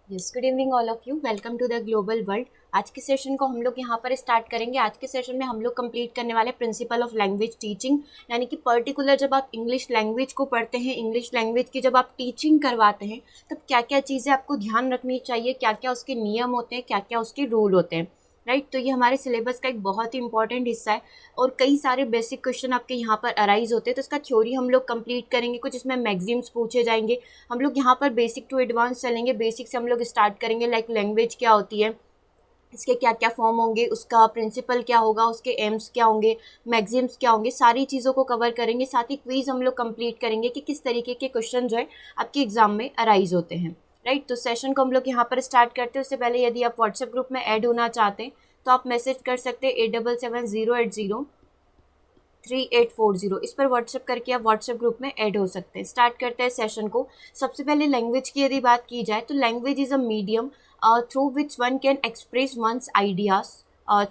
Yes, good evening all of you. Welcome to the global world. आज के session को हम लोग यहाँ पर स्टार्ट करेंगे। आज के सेशन में हम लोग कंप्लीट करने वाले प्रिंसिपल ऑफ लैंग्वेज टीचिंग, यानी कि पर्टिकुलर जब आप इंग्लिश लैंग्वेज को पढ़ते हैं, इंग्लिश लैंग्वेज की जब आप टीचिंग करवाते हैं, तब क्या क्या चीज़ें आपको ध्यान रखनी चाहिए, क्या क्या उसके नियम होते हैं, क्या क्या उसके रूल होते हैं। राइट, तो ये हमारे सिलेबस का एक बहुत ही इंपॉर्टेंट हिस्सा है और कई सारे बेसिक क्वेश्चन आपके यहाँ पर अराइज होते हैं। तो इसका थ्योरी हम लोग कंप्लीट करेंगे, कुछ इसमें मैगजीम्स पूछे जाएंगे। हम लोग यहाँ पर बेसिक टू एडवांस चलेंगे। बेसिक से हम लोग स्टार्ट करेंगे, लाइक लैंग्वेज क्या होती है, इसके क्या क्या फॉर्म होंगे, उसका प्रिंसिपल क्या होगा, उसके एम्स क्या होंगे, मैगजीम्स क्या होंगे, सारी चीज़ों को कवर करेंगे। साथ ही क्विज हम लोग कंप्लीट करेंगे कि किस तरीके के क्वेश्चन जो है आपके एग्जाम में अराइज होते हैं। राइट, तो सेशन को हम लोग यहाँ पर स्टार्ट करते हैं। उससे पहले यदि आप व्हाट्सएप ग्रुप में ऐड होना चाहते हैं तो आप मैसेज कर सकते हैं 8770803840। इस पर व्हाट्सएप करके आप व्हाट्सएप ग्रुप में ऐड हो सकते हैं। स्टार्ट करते हैं सेशन को। सबसे पहले लैंग्वेज की यदि बात की जाए तो language is a medium through which one can express once ideas,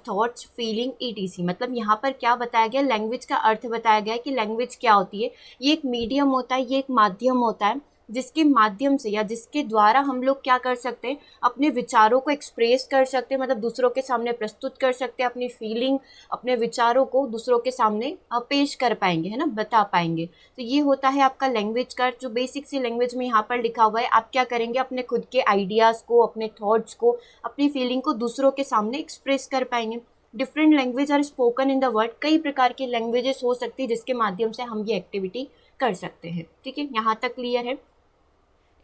thoughts, feeling etc. मतलब यहाँ पर क्या बताया गया, लैंग्वेज का अर्थ बताया गया है कि लैंग्वेज क्या होती है। ये एक मीडियम होता है, ये एक माध्यम होता है जिसके माध्यम से या जिसके द्वारा हम लोग क्या कर सकते हैं, अपने विचारों को एक्सप्रेस कर सकते हैं, मतलब दूसरों के सामने प्रस्तुत कर सकते हैं। अपनी फीलिंग, अपने विचारों को दूसरों के सामने पेश कर पाएंगे, है ना, बता पाएंगे। तो ये होता है आपका लैंग्वेज का जो बेसिक सी लैंग्वेज में यहाँ पर लिखा हुआ है। आप क्या करेंगे, अपने खुद के आइडियाज़ को, अपने थॉट्स को, अपनी फीलिंग को दूसरों के सामने एक्सप्रेस कर पाएंगे। Different language are spoken in the world. कई प्रकार की लैंग्वेजेस हो सकती है जिसके माध्यम से हम ये एक्टिविटी कर सकते हैं। ठीक है, यहाँ तक क्लियर है।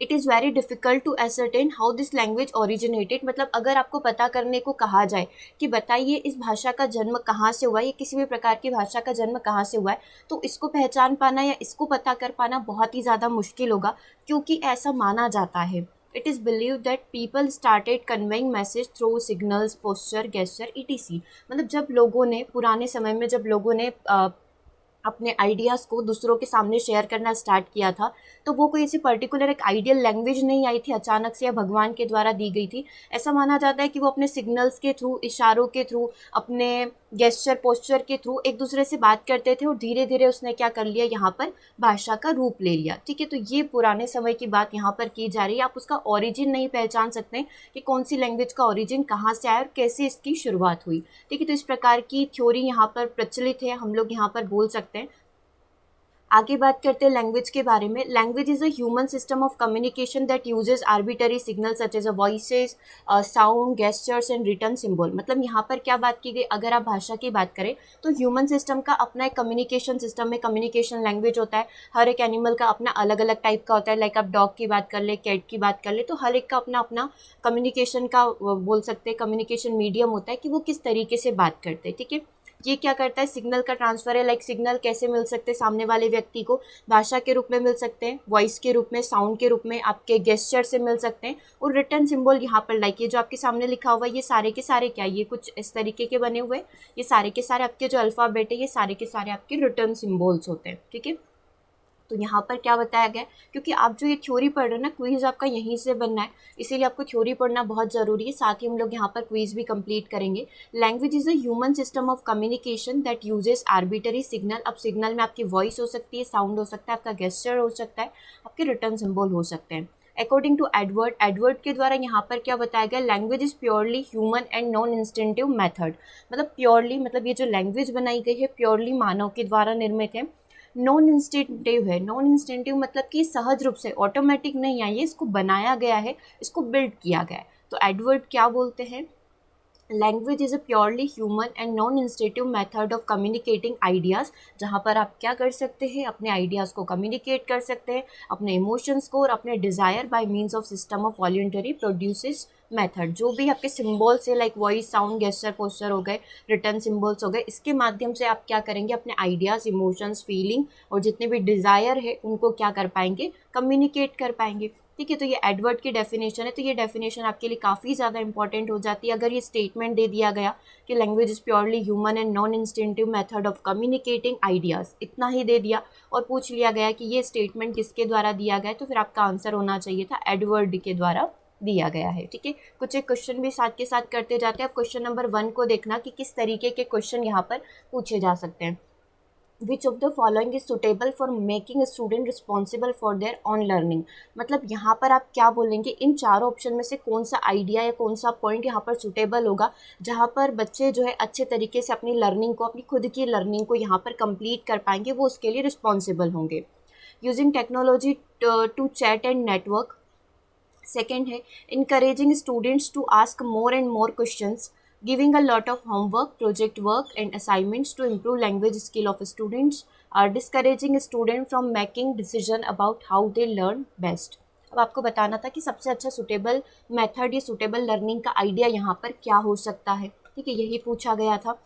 It is very difficult to ascertain how this language originated. मतलब अगर आपको पता करने को कहा जाए कि बताइए इस भाषा का जन्म कहाँ से हुआ है, या किसी भी प्रकार की भाषा का जन्म कहाँ से हुआ है, तो इसको पहचान पाना या इसको पता कर पाना बहुत ही ज़्यादा मुश्किल होगा, क्योंकि ऐसा माना जाता है। It is believe that people started conveying message through signals, posture, gesture, etc. मतलब जब लोगों ने पुराने समय में, जब लोगों ने अपने आइडियाज़ को दूसरों के सामने शेयर करना स्टार्ट किया था, तो वो कोई ऐसी पर्टिकुलर एक आइडियल लैंग्वेज नहीं आई थी अचानक से या भगवान के द्वारा दी गई थी। ऐसा माना जाता है कि वो अपने सिग्नल्स के थ्रू, इशारों के थ्रू, अपने गेस्चर, पोस्चर के थ्रू एक दूसरे से बात करते थे और धीरे धीरे उसने क्या कर लिया, यहाँ पर भाषा का रूप ले लिया। ठीक है, तो ये पुराने समय की बात यहाँ पर की जा रही है। आप उसका ओरिजिन नहीं पहचान सकते कि कौन सी लैंग्वेज का ओरिजिन कहाँ से आया और कैसे इसकी शुरुआत हुई। ठीक है, तो इस प्रकार की थ्योरी यहाँ पर प्रचलित है, हम लोग यहाँ पर बोल सकते हैं। आगे बात करते हैं लैंग्वेज के बारे में। Language is a human system of communication that uses arbitrary signal such as a voices, sound, gestures and return symbol. मतलब यहाँ पर क्या बात की गई, अगर आप भाषा की बात करें तो ह्यूमन सिस्टम का अपना एक कम्युनिकेशन सिस्टम है, कम्युनिकेशन लैंग्वेज होता है। हर एक एनिमल का अपना अलग अलग टाइप का होता है। लाइक आप डॉग की बात कर ले, कैट की बात कर ले, तो हर एक का अपना अपना कम्युनिकेशन का बोल सकते हैं, कम्युनिकेशन मीडियम होता है कि वो किस तरीके से बात करते हैं। ठीक है, ये क्या करता है, सिग्नल का ट्रांसफर है। लाइक सिग्नल कैसे मिल सकते हैं सामने वाले व्यक्ति को, भाषा के रूप में मिल सकते हैं, वॉइस के रूप में, साउंड के रूप में, आपके गेस्चर से मिल सकते हैं। और रिटर्न सिंबल यहाँ पर लाइक ये जो आपके सामने लिखा हुआ है, ये सारे के सारे क्या, ये कुछ इस तरीके के बने हुए, ये सारे के सारे आपके जो अल्फ़ाबेट है, ये सारे के सारे आपके रिटर्न सिम्बल्स होते हैं। ठीक है, तो यहाँ पर क्या बताया गया, क्योंकि आप जो ये थ्योरी पढ़ रहे हैं ना, क्विज आपका यहीं से बनना है, इसीलिए आपको थ्योरी पढ़ना बहुत ज़रूरी है। साथ ही हम लोग यहाँ पर क्विज भी कंप्लीट करेंगे। Language is a human system of communication that uses arbitrary signal. अब सिग्नल में आपकी वॉइस हो सकती है, साउंड हो सकता है, आपका गेस्चर हो सकता है, आपके रिटर्न सिंबल हो सकते हैं। अकॉर्डिंग टू एडवर्ड, एडवर्ड के द्वारा यहाँ पर क्या बताया गया, language is purely human and non instinctive method. मतलब प्योरली, मतलब ये जो लैंग्वेज बनाई गई है प्योरली मानव के द्वारा निर्मित है। नॉन इंस्टिंक्टिव है। नॉन इंस्टिंक्टिव मतलब कि सहज रूप से, ऑटोमेटिक नहीं आई है, इसको बनाया गया है, इसको बिल्ड किया गया है। तो एडवर्ड क्या बोलते हैं, language is a purely human and non instinctive method of communicating ideas. जहाँ पर आप क्या कर सकते हैं, अपने आइडियाज़ को कम्युनिकेट कर सकते हैं, अपने इमोशंस को और अपने desire bye means of system of voluntary produces method. जो भी आपके सिम्बॉल्स है, like voice, sound, gesture, posture हो गए, रिटर्न सिम्बॉल्स हो गए, इसके माध्यम से आप क्या करेंगे, अपने आइडियाज़, इमोशंस, फीलिंग और जितने भी डिज़ायर है उनको क्या कर पाएंगे, कम्युनिकेट कर पाएंगे। ठीक है, तो ये एडवर्ड की डेफिनेशन है। तो ये डेफिनेशन आपके लिए काफ़ी ज़्यादा इंपॉर्टेंट हो जाती है। अगर ये स्टेटमेंट दे दिया गया कि language is purely human and non instinctive method of communicating ideas, इतना ही दे दिया और पूछ लिया गया कि ये स्टेटमेंट किसके द्वारा दिया गया है, तो फिर आपका आंसर होना चाहिए था एडवर्ड के द्वारा दिया गया है। ठीक है, कुछ एक क्वेश्चन भी साथ के साथ करते जाते हैं। आप क्वेश्चन नंबर 1 को देखना कि किस तरीके के क्वेश्चन यहाँ पर पूछे जा सकते हैं। Which of the following is suitable for making student responsible for their on learning. मतलब यहाँ पर आप क्या बोलेंगे, इन चारों ऑप्शन में से कौन सा आइडिया या कौन सा पॉइंट यहाँ पर सुटेबल होगा जहाँ पर बच्चे जो है अच्छे तरीके से अपनी लर्निंग को, अपनी खुद की लर्निंग को यहाँ पर कंप्लीट कर पाएंगे, वो उसके लिए रिस्पॉन्सिबल होंगे। Using technology to chat and network. Second है encouraging students to ask more and more questions, giving a lot of homework, project work and assignments to improve language skill of students, are discouraging students from making decision about how they learn best। अब आपको बताना था कि सबसे अच्छा suitable method या suitable learning का idea यहाँ पर क्या हो सकता है। ठीक है, यही पूछा गया था।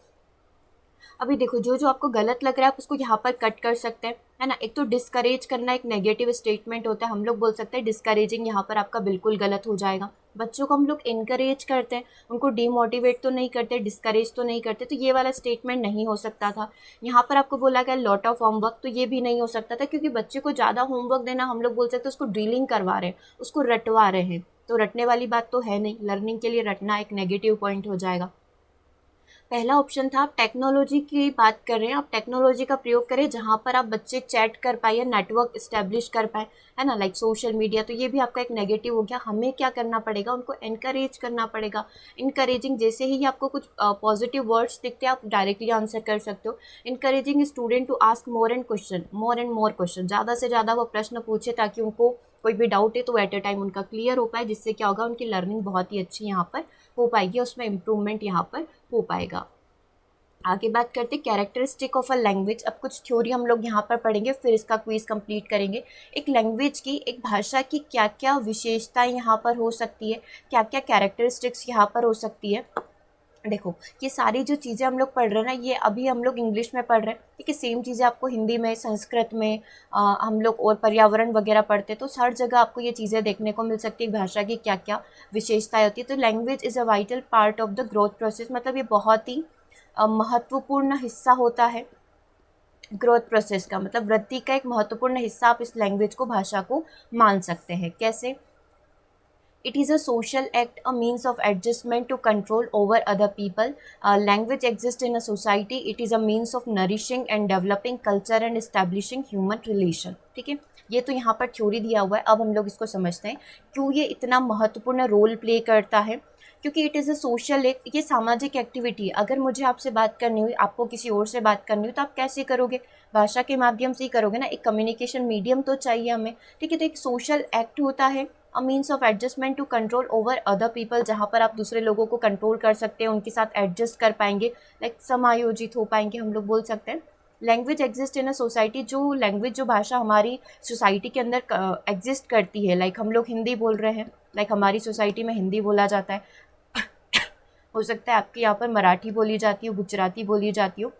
अभी देखो, जो जो आपको गलत लग रहा है आप उसको यहाँ पर कट कर सकते हैं, है ना। एक तो डिस्करेज करना एक नेगेटिव स्टेटमेंट होता है, हम लोग बोल सकते हैं डिस्करेजिंग, यहाँ पर आपका बिल्कुल गलत हो जाएगा। बच्चों को हम लोग इनकरेज करते हैं, उनको डीमोटिवेट तो नहीं करते, डिस्करेज तो नहीं करते, तो ये वाला स्टेटमेंट नहीं हो सकता था। यहाँ पर आपको बोला गया लॉट ऑफ होमवर्क, तो ये भी नहीं हो सकता था, क्योंकि बच्चे को ज़्यादा होमवर्क देना, हम लोग बोल सकते हैं उसको ड्रिलिंग करवा रहे हैं, उसको रटवा रहे हैं, तो रटने वाली बात तो है नहीं। लर्निंग के लिए रटना एक नेगेटिव पॉइंट हो जाएगा। पहला ऑप्शन था, आप टेक्नोलॉजी की बात कर रहे हैं, आप टेक्नोलॉजी का प्रयोग करें जहाँ पर आप बच्चे चैट कर पाए या नेटवर्क इस्टेब्लिश कर पाए, है ना, लाइक सोशल मीडिया, तो ये भी आपका एक नेगेटिव हो गया। हमें क्या करना पड़ेगा, उनको एनकरेज करना पड़ेगा। इनकरेजिंग, जैसे ही आपको कुछ पॉजिटिव वर्ड्स दिखते हैं आप डायरेक्टली आंसर कर सकते हो। Encouraging student to ask more and more question, ज़्यादा से ज़्यादा वो प्रश्न पूछे ताकि उनको कोई भी डाउट है तो एट अ टाइम उनका क्लियर हो पाए, जिससे क्या होगा, उनकी लर्निंग बहुत ही अच्छी यहाँ पर हो पाएगी, उसमें इम्प्रूवमेंट यहाँ पर हो पाएगा। आगे बात करते हैं कैरेक्टरिस्टिक ऑफ अ लैंग्वेज। अब कुछ थ्योरी हम लोग यहाँ पर पढ़ेंगे, फिर इसका क्विज कंप्लीट करेंगे। एक लैंग्वेज की, एक भाषा की क्या क्या विशेषताएं यहाँ पर हो सकती है, क्या क्या कैरेक्टरिस्टिक्स यहाँ पर हो सकती है। देखो, ये सारी जो चीज़ें हम लोग पढ़ रहे हैं ना, ये अभी हम लोग इंग्लिश में पढ़ रहे हैं, ठीक है। सेम चीज़ें आपको हिंदी में, संस्कृत में हम लोग और पर्यावरण वगैरह पढ़ते हैं, तो हर जगह आपको ये चीज़ें देखने को मिल सकती है भाषा की क्या क्या विशेषताएं होती है। तो language is a vital part of the growth process, मतलब ये बहुत ही महत्वपूर्ण हिस्सा होता है ग्रोथ प्रोसेस का, मतलब वृद्धि का एक महत्वपूर्ण हिस्सा आप इस लैंग्वेज को, भाषा को मान सकते हैं। कैसे? It is a social act, a means of adjustment to control over other people. Language exists in a society. It is a means of nourishing and developing culture and establishing human relation. ठीक है, ये तो यहाँ पर theory दिया हुआ है। अब हम लोग इसको समझते हैं क्यों ये इतना महत्वपूर्ण रोल प्ले करता है। क्योंकि इट इज़ अ सोशल एक, ये सामाजिक एक्टिविटी। अगर मुझे आपसे बात करनी हुई, आपको किसी और से बात करनी हुई, तो आप कैसे करोगे? भाषा के माध्यम से ही करोगे ना, एक कम्युनिकेशन मीडियम तो चाहिए हमें, ठीक है। तो एक सोशल एक्ट होता है, a means of adjustment to control over other people, जहाँ पर आप दूसरे लोगों को कंट्रोल कर सकते हैं, उनके साथ एडजस्ट कर पाएंगे, लाइक समायोजित हो पाएंगे, हम लोग बोल सकते हैं। Language exist in a society, जो लैंग्वेज, जो भाषा हमारी सोसाइटी के अंदर एग्जिस्ट करती है, लाइक हम लोग हिंदी बोल रहे हैं, लाइक हमारी सोसाइटी में हिंदी बोला जाता है। हो सकता है आपके यहाँ पर मराठी बोली जाती हो, गुजराती बोली जाती हो।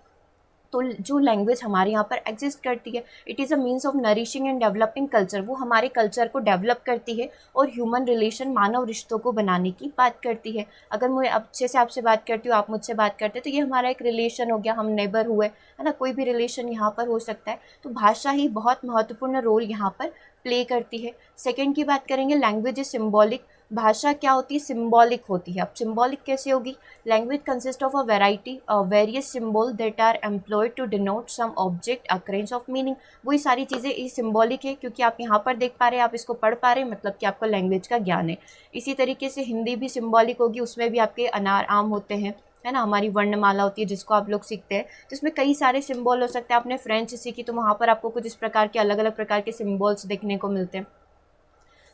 तो जो लैंग्वेज हमारे यहाँ पर एग्जिस्ट करती है, it is a means of nourishing and developing culture, वो हमारे कल्चर को डेवलप करती है और ह्यूमन रिलेशन, मानव रिश्तों को बनाने की बात करती है। अगर मैं अच्छे से आपसे बात करती हूँ, आप मुझसे बात करते हैं, तो ये हमारा एक रिलेशन हो गया, हम नेबर हुए, है ना, कोई भी रिलेशन यहाँ पर हो सकता है। तो भाषा ही बहुत महत्वपूर्ण रोल यहाँ पर प्ले करती है। सेकेंड की बात करेंगे, लैंग्वेज इज सिम्बॉलिक। भाषा क्या होती है? सिम्बॉलिक होती है। अब सिम्बॉलिक कैसे होगी? Language consist of a variety various symbol that are employed to denote some object occurrence of meaning. वही सारी चीज़ें ये सिम्बॉलिक है, क्योंकि आप यहाँ पर देख पा रहे हैं, आप इसको पढ़ पा रहे हैं, मतलब कि आपको लैंग्वेज का ज्ञान है। इसी तरीके से हिंदी भी सिम्बॉलिक होगी, उसमें भी आपके अनार आम होते हैं, है ना, हमारी वर्णमाला होती है जिसको आप लोग सीखते हैं, तो इसमें कई सारे सिम्बॉल हो सकते हैं। आपने फ्रेंच सीखी तो वहाँ पर आपको कुछ इस प्रकार के अलग अलग प्रकार के सिम्बॉल्स देखने को मिलते हैं।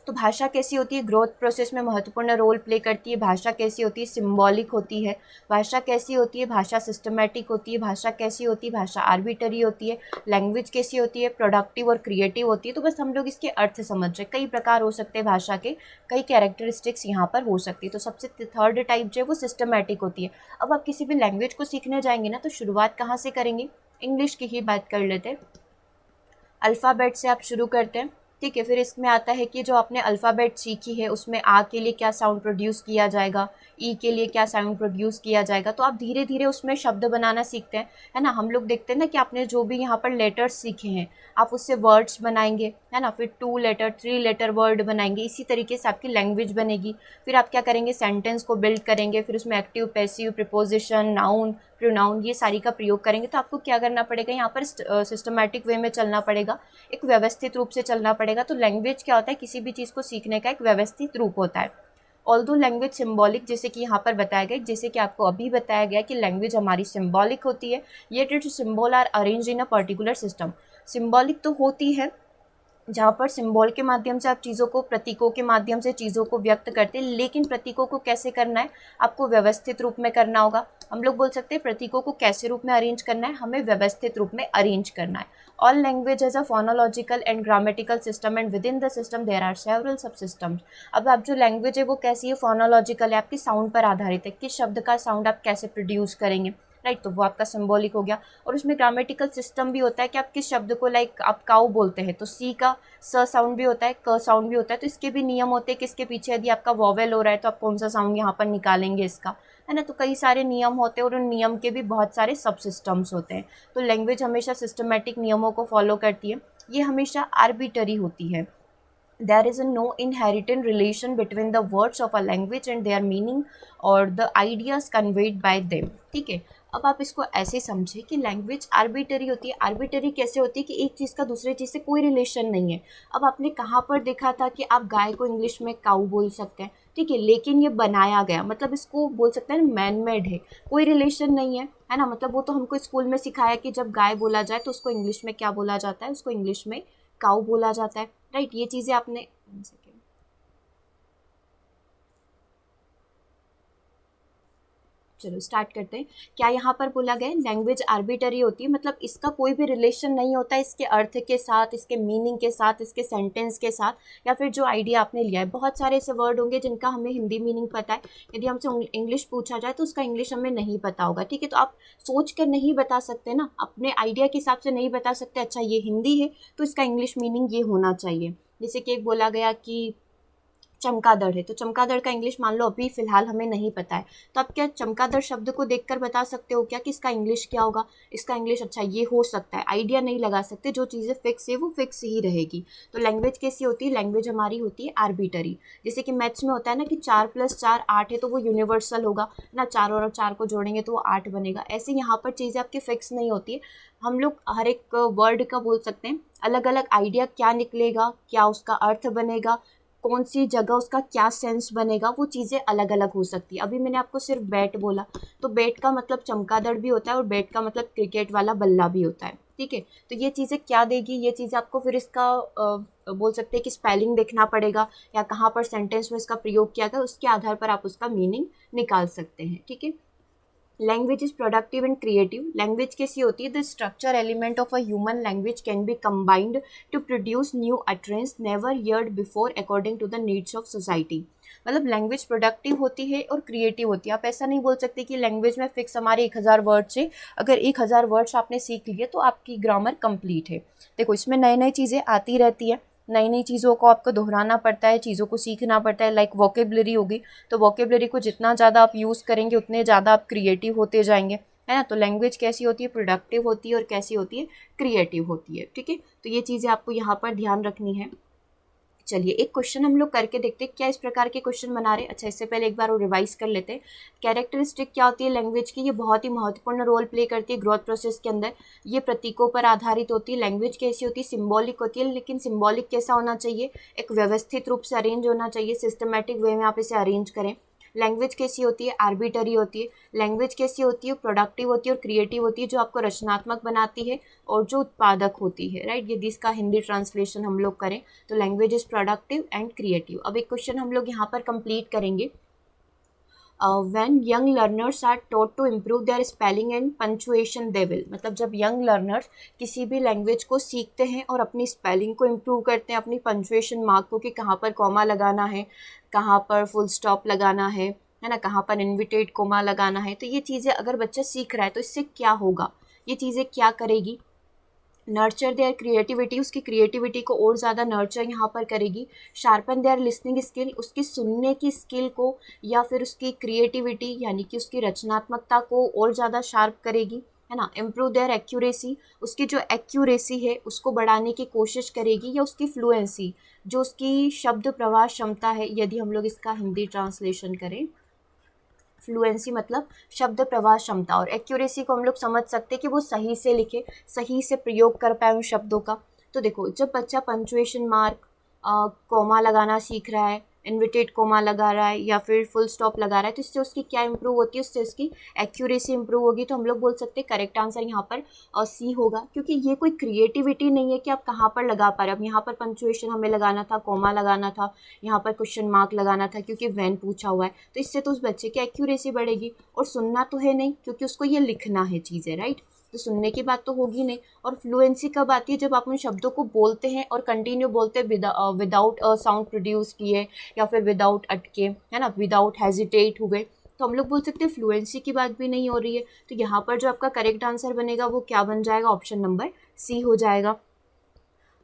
तो भाषा कैसी होती है? ग्रोथ प्रोसेस में महत्वपूर्ण रोल प्ले करती है। भाषा कैसी होती है? सिम्बॉलिक होती है। भाषा कैसी होती है? भाषा सिस्टमेटिक होती है। भाषा कैसी होती है? भाषा आर्बिटरी होती है। लैंग्वेज कैसी होती है? प्रोडक्टिव और क्रिएटिव होती है। तो बस हम लोग इसके अर्थ समझ रहे, कई प्रकार हो सकते हैं भाषा के, कई कैरेक्टरिस्टिक्स यहाँ पर हो सकती है। तो सबसे थर्ड टाइप जो है वो सिस्टमेटिक होती है। अब आप किसी भी लैंग्वेज को सीखने जाएंगे ना, तो शुरुआत कहाँ से करेंगे? इंग्लिश की ही बात कर लेते हैं। अल्फ़ाबेट से आप शुरू करते हैं, ठीक है। फिर इसमें आता है कि जो आपने अल्फ़ाबेट सीखी है उसमें आ के लिए क्या साउंड प्रोड्यूस किया जाएगा, ई के लिए क्या साउंड प्रोड्यूस किया जाएगा। तो आप धीरे धीरे उसमें शब्द बनाना सीखते हैं, है ना। हम लोग देखते हैं ना कि आपने जो भी यहाँ पर लेटर्स सीखे हैं, आप उससे वर्ड्स बनाएंगे, है ना। फिर 2 लेटर 3 लेटर वर्ड बनाएंगे। इसी तरीके से आपकी लैंग्वेज बनेगी। फिर आप क्या करेंगे? सेंटेंस को बिल्ड करेंगे। फिर उसमें active, passive, preposition, noun, pronoun, ये सारी का प्रयोग करेंगे। तो आपको क्या करना पड़ेगा, यहाँ पर सिस्टमैटिक वे में चलना पड़ेगा, एक व्यवस्थित रूप से चलना पड़ेगा। तो लैंग्वेज क्या होता है, किसी भी चीज़ को सीखने का एक व्यवस्थित रूप होता है। ऑल्दो लैंग्वेज सिम्बॉलिक, जैसे कि यहाँ पर बताया गया, जैसे कि आपको अभी बताया गया कि लैंग्वेज हमारी सिम्बॉलिक होती है, yet its symbol are arrange in a particular system. Symbolic तो होती है जहाँ पर सिंबल के माध्यम से आप चीज़ों को, प्रतीकों के माध्यम से चीज़ों को व्यक्त करते हैं, लेकिन प्रतीकों को कैसे करना है, आपको व्यवस्थित रूप में करना होगा। हम लोग बोल सकते हैं प्रतीकों को कैसे रूप में अरेंज करना है, हमें व्यवस्थित रूप में अरेंज करना है। All language as a phonological and grammatical system and within the system there are several subsystems. अब आप जो लैंग्वेज है वो कैसी है, फोनोलॉजिकल है, आपकी साउंड पर आधारित है, किस शब्द का साउंड आप कैसे प्रोड्यूस करेंगे, राइट, तो वो आपका सिंबॉलिक हो गया। और उसमें ग्रामेटिकल सिस्टम भी होता है कि आप किस शब्द को, लाइक आप काऊ बोलते हैं तो सी का स साउंड भी होता है, क साउंड भी होता है, तो इसके भी नियम होते हैं कि इसके पीछे यदि आपका वॉवेल हो रहा है तो आप कौन सा साउंड यहाँ पर निकालेंगे इसका, है ना। तो कई सारे नियम होते हैं और उन नियम के भी बहुत सारे सब सिस्टम्स होते हैं। तो लैंग्वेज हमेशा सिस्टमेटिक नियमों को फॉलो करती है, ये हमेशा आर्बिटरी होती है। There is a no inherent relation between the words of a language and their meaning or the ideas conveyed by them। ठीक है, अब आप इसको ऐसे समझे कि लैंग्वेज आर्बिटरी होती है। आर्बिटरी कैसे होती है कि एक चीज़ का दूसरे चीज़ से कोई रिलेशन नहीं है। अब आपने कहाँ पर देखा था कि आप गाय को इंग्लिश में काऊ बोल सकते हैं, ठीक है, लेकिन ये बनाया गया, मतलब इसको बोल सकते हैं मैन मेड है, कोई रिलेशन नहीं है ना। मतलब वो तो हमको स्कूल में सिखाया कि जब गाय बोला जाए तो उसको इंग्लिश में क्या बोला जाता है, उसको इंग्लिश में काऊ बोला जाता है, राइट। ये चीज़ें आपने, चलो स्टार्ट करते हैं। क्या यहाँ पर बोला गया लैंग्वेज आर्बिटरी होती है, मतलब इसका कोई भी रिलेशन नहीं होता इसके अर्थ के साथ, इसके मीनिंग के साथ, इसके सेंटेंस के साथ, या फिर जो आइडिया आपने लिया है। बहुत सारे ऐसे वर्ड होंगे जिनका हमें हिंदी मीनिंग पता है, यदि हमसे इंग्लिश पूछा जाए तो उसका इंग्लिश हमें नहीं पता होगा, ठीक है। तो आप सोच कर नहीं बता सकते ना, अपने आइडिया के हिसाब से नहीं बता सकते, अच्छा ये हिंदी है तो इसका इंग्लिश मीनिंग ये होना चाहिए। जैसे कि एक बोला गया कि चमगादड़ है, तो चमगादड़ का इंग्लिश मान लो अभी फिलहाल हमें नहीं पता है, तो आप क्या चमगादड़ शब्द को देखकर बता सकते हो क्या कि इसका इंग्लिश क्या होगा, इसका इंग्लिश अच्छा ये हो सकता है, आइडिया नहीं लगा सकते। जो चीज़ें फिक्स है वो फिक्स ही रहेगी। तो लैंग्वेज कैसी होती है, लैंग्वेज हमारी होती है आर्बिटरी। जैसे कि मैथ्स में होता है ना कि 4 + 4 8 है, तो वो यूनिवर्सल होगा ना, 4 और 4 को जोड़ेंगे तो वो 8 बनेगा। ऐसे यहाँ पर चीज़ें आपकी फिक्स नहीं होती है। हम लोग हर एक वर्ड का बोल सकते हैं अलग अलग आइडिया, क्या निकलेगा, क्या उसका अर्थ बनेगा, कौन सी जगह उसका क्या सेंस बनेगा, वो चीज़ें अलग अलग हो सकती है। अभी मैंने आपको सिर्फ बैट बोला, तो बैट का मतलब चमगादड़ भी होता है और बैट का मतलब क्रिकेट वाला बल्ला भी होता है, ठीक है। तो ये चीज़ें क्या देगी, ये चीज़ें आपको फिर इसका बोल सकते हैं कि स्पेलिंग देखना पड़ेगा या कहाँ पर सेंटेंस में इसका प्रयोग किया गया, उसके आधार पर आप उसका मीनिंग निकाल सकते हैं, ठीक है। Language is productive and creative. Language कैसी होती है, the structure element of a human language can be combined to produce new utterance never heard before according to the needs of society. मतलब लैंग्वेज प्रोडक्टिव होती है और creative होती है। आप ऐसा नहीं बोल सकते कि लैंग्वेज में फिक्स हमारे 1000 वर्ड्स है, अगर 1000 वर्ड्स आपने सीख लिए तो आपकी ग्रामर कंप्लीट है। देखो इसमें नई नई चीज़ें आती रहती है, नई नई चीज़ों को आपको दोहराना पड़ता है, चीज़ों को सीखना पड़ता है। लाइक वोकेबलरी होगी, तो वोकेबलरी को जितना ज़्यादा आप यूज़ करेंगे उतने ज़्यादा आप क्रिएटिव होते जाएंगे, है ना। तो लैंग्वेज कैसी होती है, प्रोडक्टिव होती है और कैसी होती है, क्रिएटिव होती है, ठीक है। तो ये चीज़ें आपको यहाँ पर ध्यान रखनी है। चलिए एक क्वेश्चन हम लोग करके देखते हैं, क्या इस प्रकार के क्वेश्चन बना रहे हैं। अच्छा इससे पहले एक बार वो रिवाइज कर लेते हैं। कैरेक्टरिस्टिक क्या होती है लैंग्वेज की, ये बहुत ही महत्वपूर्ण रोल प्ले करती है ग्रोथ प्रोसेस के अंदर। ये प्रतीकों पर आधारित होती है। लैंग्वेज कैसी होती है, सिंबॉलिक होती है, लेकिन सिंबॉलिक कैसा होना चाहिए, एक व्यवस्थित रूप से अरेंज होना चाहिए, सिस्टमेटिक वे में आप इसे अरेंज करें। लैंग्वेज कैसी होती है, आर्बिटरी होती है। लैंग्वेज कैसी होती है, प्रोडक्टिव होती है और क्रिएटिव होती है, जो आपको रचनात्मक बनाती है और जो उत्पादक होती है, राइट। यदि इसका हिंदी ट्रांसलेशन हम लोग करें तो language is productive and creative. अब एक क्वेश्चन हम लोग यहाँ पर कंप्लीट करेंगे। when young learners are taught to improve their spelling and punctuation they will, मतलब जब यंग लर्नर्स किसी भी लैंग्वेज को सीखते हैं और अपनी स्पेलिंग को इम्प्रूव करते हैं, अपनी पंचुएशन मार्क को कि कहाँ पर कॉमा लगाना है, कहाँ पर फुल स्टॉप लगाना है ना, कहाँ पर इन्विटेड कोमा लगाना है, तो ये चीज़ें अगर बच्चा सीख रहा है तो इससे क्या होगा, ये चीज़ें क्या करेगी, नर्चर देयर क्रिएटिविटी, उसकी क्रिएटिविटी को और ज़्यादा नर्चर यहाँ पर करेगी। शार्पन देयर लिसनिंग स्किल, उसकी सुनने की स्किल को या फिर उसकी क्रिएटिविटी यानी कि उसकी रचनात्मकता को और ज़्यादा शार्प करेगी, है ना। इम्प्रूव देयर एक्यूरेसी, उसकी जो एक्यूरेसी है उसको बढ़ाने की कोशिश करेगी, या उसकी फ्लुएंसी, जो उसकी शब्द प्रवाह क्षमता है, यदि हम लोग इसका हिंदी ट्रांसलेशन करें, फ्लुएंसी मतलब शब्द प्रवाह क्षमता, और एक्यूरेसी को हम लोग समझ सकते हैं कि वो सही से लिखे, सही से प्रयोग कर पाए उन शब्दों का। तो देखो, जब बच्चा पंक्चुएशन मार्क, कोमा लगाना सीख रहा है, इन्वर्टेड कोमा लगा रहा है या फिर फुल स्टॉप लगा रहा है, तो इससे उसकी क्या इंप्रूव होती है, उससे उसकी एक्यूरेसी इंप्रूव होगी। तो हम लोग बोल सकते हैं करेक्ट आंसर यहाँ पर सी होगा, क्योंकि ये कोई क्रिएटिविटी नहीं है कि आप कहाँ पर लगा पा रहे हो। अब यहाँ पर पंक्चुएशन हमें लगाना था, कोमा लगाना था, यहाँ पर क्वेश्चन मार्क लगाना था क्योंकि व्हेन पूछा हुआ है, तो इससे तो उस बच्चे की एक्यूरेसी बढ़ेगी। और सुनना तो है नहीं, क्योंकि उसको ये लिखना है चीज़ें, राइट। तो सुनने की बात तो होगी नहीं। और फ्लुएंसी कब आती है, जब आप उन शब्दों को बोलते हैं और कंटिन्यू बोलते हैं विदाउट साउंड प्रोड्यूस किए, या फिर विदाउट अटके, है ना, विदाउट हेजिटेट हुए, तो हम लोग बोल सकते हैं फ्लुएंसी की बात भी नहीं हो रही है। तो यहाँ पर जो आपका करेक्ट आंसर बनेगा वो क्या बन जाएगा, ऑप्शन नंबर सी हो जाएगा।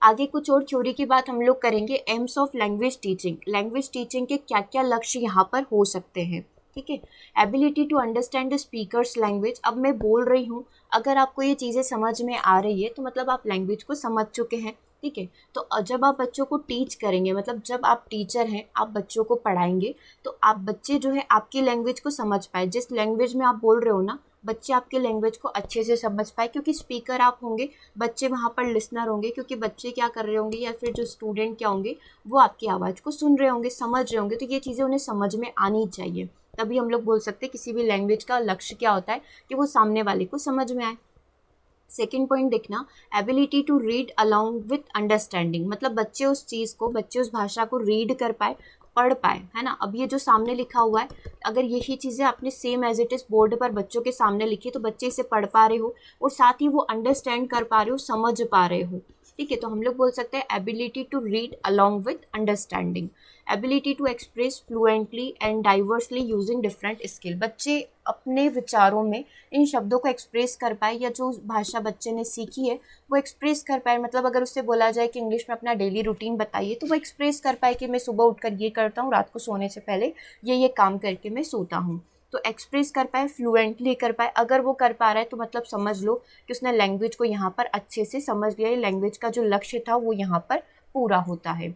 आगे कुछ और थ्योरी की बात हम लोग करेंगे, AIIMS of language teaching. Language teaching के क्या क्या लक्ष्य यहाँ पर हो सकते हैं, ठीक है। Ability to understand the speaker's language. अब मैं बोल रही हूँ, अगर आपको ये चीज़ें समझ में आ रही है तो मतलब आप लैंग्वेज को समझ चुके हैं, ठीक है। तो जब आप बच्चों को टीच करेंगे, मतलब जब आप टीचर हैं, आप बच्चों को पढ़ाएंगे, तो आप बच्चे जो है आपकी लैंग्वेज को समझ पाए, जिस लैंग्वेज में आप बोल रहे हो ना, बच्चे आपके लैंग्वेज को अच्छे से समझ पाए, क्योंकि स्पीकर आप होंगे, बच्चे वहाँ पर लिसनर होंगे, क्योंकि बच्चे क्या कर रहे होंगे या फिर जो स्टूडेंट क्या होंगे, वो आपकी आवाज़ को सुन रहे होंगे, समझ रहे होंगे। तो ये चीज़ें उन्हें समझ में आनी चाहिए, तभी हम लोग बोल सकते हैं किसी भी लैंग्वेज का लक्ष्य क्या होता है, कि वो सामने वाले को समझ में आए। सेकेंड पॉइंट देखना, ability to read along with understanding, मतलब बच्चे उस चीज़ को, बच्चे उस भाषा को रीड कर पाए, पढ़ पाए, है ना। अब ये जो सामने लिखा हुआ है, अगर यही चीज़ें आपने same as it is board पर बच्चों के सामने लिखी, तो बच्चे इसे पढ़ पा रहे हो और साथ ही वो अंडरस्टैंड कर पा रहे हो, समझ पा रहे हो, ठीक है। तो हम लोग बोल सकते हैं ability to read along with understanding. Ability to express fluently and diversely using different skill, बच्चे अपने विचारों में इन शब्दों को एक्सप्रेस कर पाए, या जो भाषा बच्चे ने सीखी है वो एक्सप्रेस कर पाए। मतलब अगर उससे बोला जाए कि इंग्लिश में अपना डेली रूटीन बताइए, तो वो एक्सप्रेस कर पाए कि मैं सुबह उठकर ये करता हूँ, रात को सोने से पहले ये काम करके मैं सोता हूँ। तो एक्सप्रेस कर पाए, फ्लुएंटली कर पाए। अगर वो कर पा रहा है तो मतलब समझ लो कि उसने लैंग्वेज को यहाँ पर अच्छे से समझ लिया, लैंग्वेज का जो लक्ष्य था वो यहाँ पर पूरा होता है।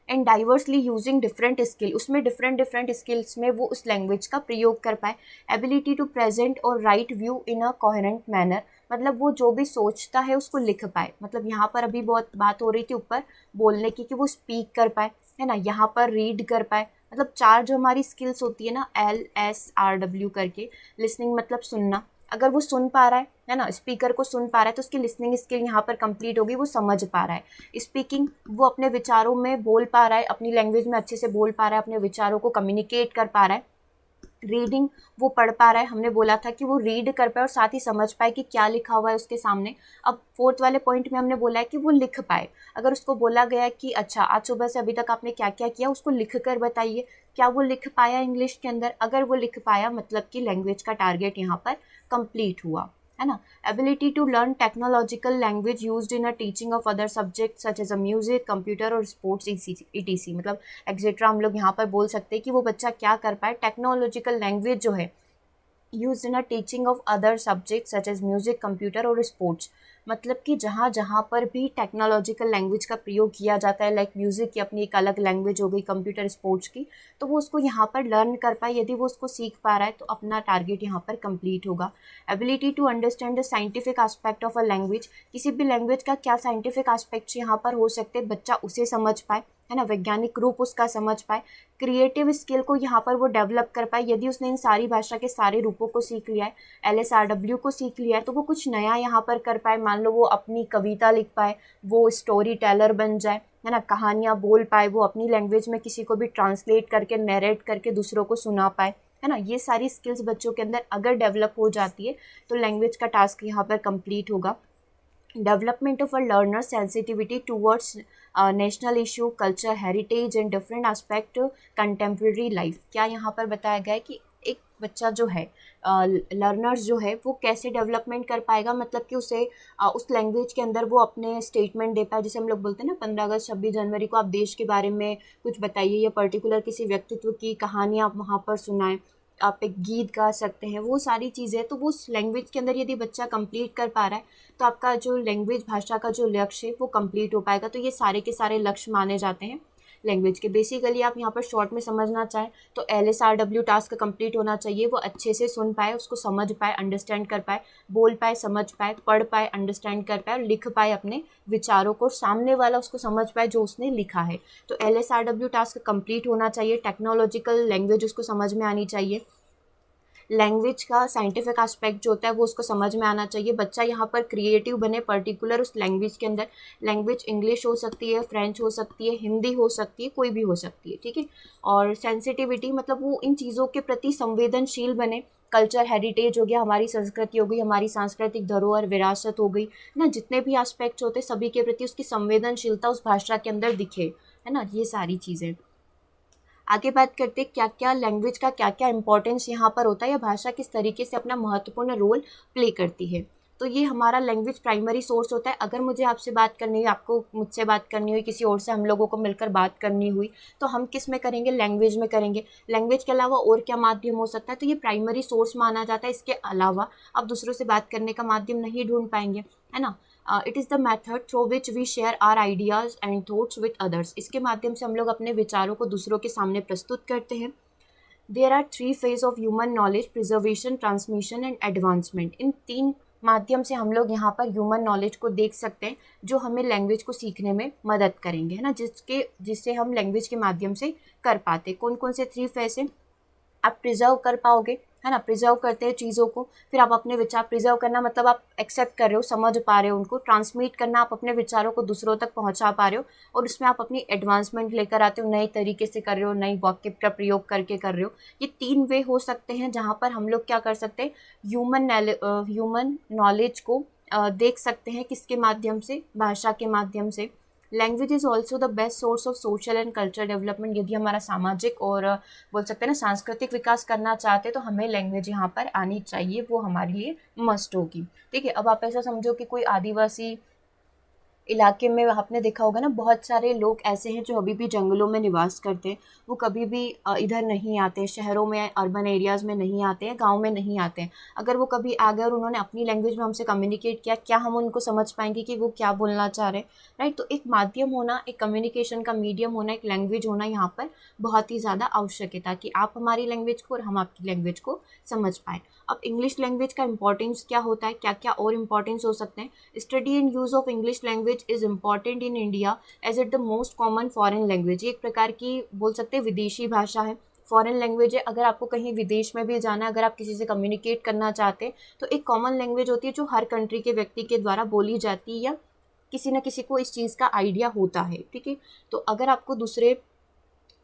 And diversely using different skill, उसमें डिफरेंट डिफरेंट स्किल्स में वो उस लैंग्वेज का प्रयोग कर पाए। एबिलिटी टू प्रेजेंट और राइट व्यू इन अ कोहेरेंट मैनर, मतलब वो जो भी सोचता है उसको लिख पाए। मतलब यहाँ पर अभी बहुत बात हो रही थी ऊपर बोलने की, कि वो स्पीक कर पाए, है ना, यहाँ पर रीड कर पाए। मतलब चार जो हमारी स्किल्स होती है ना, LSRW करके, लिसनिंग मतलब सुनना, अगर वो सुन पा रहा है ना, स्पीकर को सुन पा रहा है, तो उसकी लिसनिंग स्किल यहाँ पर कंप्लीट होगी, वो समझ पा रहा है। स्पीकिंग, वो अपने विचारों में बोल पा रहा है, अपनी लैंग्वेज में अच्छे से बोल पा रहा है, अपने विचारों को कम्युनिकेट कर पा रहा है। रीडिंग, वो पढ़ पा रहा है, हमने बोला था कि वो रीड कर पाए और साथ ही समझ पाए कि क्या लिखा हुआ है उसके सामने। अब फोर्थ वाले पॉइंट में हमने बोला है कि वो लिख पाए। अगर उसको बोला गया है कि अच्छा आज सुबह से अभी तक आपने क्या क्या किया, उसको लिख कर बताइए, क्या वो लिख पाया इंग्लिश के अंदर। अगर वो लिख पाया, मतलब कि लैंग्वेज का टारगेट यहाँ पर कंप्लीट हुआ, है ना। Ability to learn technological language used in a teaching of other subject such as a music, computer और स्पोर्ट्स ETC, मतलब एक्सेट्रा हम लोग यहाँ पर बोल सकते हैं कि वो बच्चा क्या कर पाए, टेक्नोलॉजिकल लैंग्वेज जो है use in a teaching of other subject such as music, computer और स्पोर्ट्स, मतलब कि जहाँ जहाँ पर भी टेक्नोलॉजिकल लैंग्वेज का प्रयोग किया जाता है, लाइक म्यूज़िक की अपनी एक अलग लैंग्वेज हो गई, कंप्यूटर स्पोर्ट्स की, तो वो उसको यहाँ पर लर्न कर पाए। यदि वो उसको सीख पा रहा है तो अपना टारगेट यहाँ पर कंप्लीट होगा। Ability to understand the scientific aspect of a language, किसी भी लैंग्वेज का क्या साइंटिफिक एस्पेक्ट्स यहाँ पर हो सकते हैं, बच्चा उसे समझ पाए, है ना, वैज्ञानिक रूप उसका समझ पाए। क्रिएटिव स्किल को यहाँ पर वो डेवलप कर पाए, यदि उसने इन सारी भाषा के सारे रूपों को सीख लिया है, LSRW को सीख लिया है, तो वो कुछ नया यहाँ पर कर पाए। मान लो वो अपनी कविता लिख पाए, वो स्टोरी टेलर बन जाए, है ना, कहानियाँ बोल पाए, वो अपनी लैंग्वेज में किसी को भी ट्रांसलेट करके, नरेट करके दूसरों को सुना पाए, है ना। ये सारी स्किल्स बच्चों के अंदर अगर डेवलप हो जाती है तो लैंग्वेज का टास्क यहाँ पर कंप्लीट होगा। Development of a learner sensitivity towards national issue, culture, heritage and different aspect contemporary life, क्या यहाँ पर बताया गया है कि एक बच्चा जो है, लर्नर्स जो है, वो कैसे डेवलपमेंट कर पाएगा, मतलब कि उसे उस लैंग्वेज के अंदर वो अपने स्टेटमेंट दे पाए। जैसे हम लोग बोलते हैं ना 15 अगस्त 26 जनवरी को आप देश के बारे में कुछ बताइए, या पर्टिकुलर किसी व्यक्तित्व की कहानी आप वहाँ पर सुनाएं, आप एक गीत गा सकते हैं, वो सारी चीज़ें। तो वो उस लैंग्वेज के अंदर यदि बच्चा कंप्लीट कर पा रहा है तो आपका जो लैंग्वेज भाषा का जो लक्ष्य है वो कंप्लीट हो पाएगा। तो ये सारे के सारे लक्ष्य माने जाते हैं। लैंग्वेज के। बेसिकली आप यहाँ पर शॉर्ट में समझना चाहें तो LSRW टास्क कंप्लीट होना चाहिए, वो अच्छे से सुन पाए, उसको समझ पाए, अंडरस्टैंड कर पाए, बोल पाए, समझ पाए, पढ़ पाए, अंडरस्टैंड कर पाए और लिख पाए अपने विचारों को, सामने वाला उसको समझ पाए जो उसने लिखा है। तो LSRW टास्क कंप्लीट होना चाहिए। टेक्नोलॉजिकल लैंग्वेज उसको समझ में आनी चाहिए। लैंग्वेज का साइंटिफिक एस्पेक्ट जो होता है वो उसको समझ में आना चाहिए। बच्चा यहाँ पर क्रिएटिव बने पर्टिकुलर उस लैंग्वेज के अंदर। लैंग्वेज इंग्लिश हो सकती है, फ्रेंच हो सकती है, हिंदी हो सकती है, कोई भी हो सकती है, ठीक है। और सेंसिटिविटी मतलब वो इन चीज़ों के प्रति संवेदनशील बने। कल्चर हेरिटेज हो गया, हमारी संस्कृति हो गई, हमारी सांस्कृतिक धरोहर विरासत हो गई ना, जितने भी एस्पेक्ट्स होते हैं सभी के प्रति उसकी संवेदनशीलता उस भाषा के अंदर दिखे, है ना, ये सारी चीज़ें। आगे बात करते हैं क्या क्या लैंग्वेज का क्या क्या इंपॉर्टेंस यहाँ पर होता है या भाषा किस तरीके से अपना महत्वपूर्ण रोल प्ले करती है। तो ये हमारा लैंग्वेज प्राइमरी सोर्स होता है। अगर मुझे आपसे बात करनी हुई, आपको मुझसे बात करनी हुई, किसी और से हम लोगों को मिलकर बात करनी हुई, तो हम किस में करेंगे, लैंग्वेज में करेंगे। लैंग्वेज के अलावा और क्या माध्यम हो सकता है, तो ये प्राइमरी सोर्स माना जाता है। इसके अलावा आप दूसरों से बात करने का माध्यम नहीं ढूंढ पाएंगे, है ना। It is the method through which we share our ideas and thoughts with others. इसके माध्यम से हम लोग अपने विचारों को दूसरों के सामने प्रस्तुत करते हैं। There are 3 phase of human knowledge, preservation, transmission and advancement. इन 3 माध्यम से हम लोग यहाँ पर ह्यूमन नॉलेज को देख सकते हैं जो हमें लैंग्वेज को सीखने में मदद करेंगे, है ना, जिससे हम लैंग्वेज के माध्यम से कर पाते। कौन कौन से 3 फेज हैं, आप प्रिजर्व कर पाओगे, है ना, प्रिजर्व करते हैं चीज़ों को, फिर आप अपने विचार, प्रिजर्व करना मतलब आप एक्सेप्ट कर रहे हो, समझ पा रहे हो उनको, ट्रांसमिट करना आप अपने विचारों को दूसरों तक पहुंचा पा रहे हो और उसमें आप अपनी एडवांसमेंट लेकर आते हो, नए तरीके से कर रहे हो, नई वाक्य का प्रयोग करके कर रहे हो। ये 3 वे हो सकते हैं जहाँ पर हम लोग क्या कर सकते हैं, ह्यूमन नॉलेज को देख सकते हैं। किसके माध्यम से, भाषा के माध्यम से। Language is also the best source of social and culture development. यदि हमारा सामाजिक और बोल सकते हैं ना सांस्कृतिक विकास करना चाहते हैं तो हमें लैंग्वेज यहाँ पर आनी चाहिए, वो हमारे लिए मस्ट होगी, ठीक है। अब आप ऐसा समझो कि कोई आदिवासी इलाके में आपने देखा होगा ना, बहुत सारे लोग ऐसे हैं जो अभी भी जंगलों में निवास करते हैं। वो कभी भी इधर नहीं आते, शहरों में, अर्बन एरियाज़ में नहीं आते हैं, गांव में नहीं आते हैं। अगर वो कभी आ गए और उन्होंने अपनी लैंग्वेज में हमसे कम्युनिकेट किया, क्या हम उनको समझ पाएंगे कि वो क्या बोलना चाह रहे हैं, राइट। तो एक माध्यम होना, एक कम्युनिकेशन का मीडियम होना, एक लैंग्वेज होना यहाँ पर बहुत ही ज़्यादा आवश्यक है, ताकि आप हमारी लैंग्वेज को और हम आपकी लैंग्वेज को समझ पाएँ। अब इंग्लिश लैंग्वेज का इंपॉर्टेंस क्या होता है, क्या क्या और इंपॉर्टेंस हो सकते हैं। Study and use of English language is important in India as it the most common foreign language. ये एक प्रकार की बोल सकते हैं विदेशी भाषा है, फॉरेन लैंग्वेज है। अगर आपको कहीं विदेश में भी जाना है, अगर आप किसी से कम्युनिकेट करना चाहते हैं तो एक कॉमन लैंग्वेज होती है जो हर कंट्री के व्यक्ति के द्वारा बोली जाती है या किसी न किसी को इस चीज़ का आइडिया होता है, ठीक है। तो अगर आपको दूसरे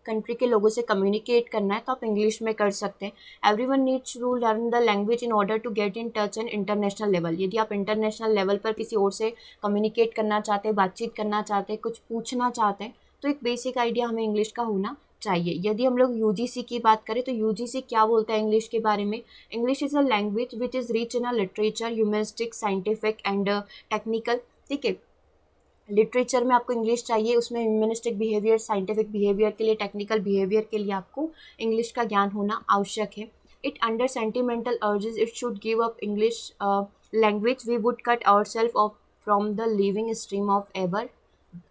कंट्री के लोगों से कम्युनिकेट करना है तो आप इंग्लिश में कर सकते हैं। Everyone needs to learn the language in order to get in touch and international level. यदि आप इंटरनेशनल लेवल पर किसी और से कम्युनिकेट करना चाहते हैं, बातचीत करना चाहते हैं, कुछ पूछना चाहते हैं, तो एक बेसिक आइडिया हमें इंग्लिश का होना चाहिए। यदि हम लोग यूजीसी की बात करें तो यूजीसी क्या बोलता है इंग्लिश के बारे में। English is a language which is rich in a literature, humanistic, scientific and technical, ठीक है। लिटरेचर में आपको इंग्लिश चाहिए, उसमें ह्यूमनिस्टिक बिहेवियर, साइंटिफिक बिहेवियर के लिए, टेक्निकल बिहेवियर के लिए आपको इंग्लिश का ज्ञान होना आवश्यक है। It under sentimental urges it should give up English language we would cut our self off from the living stream of ever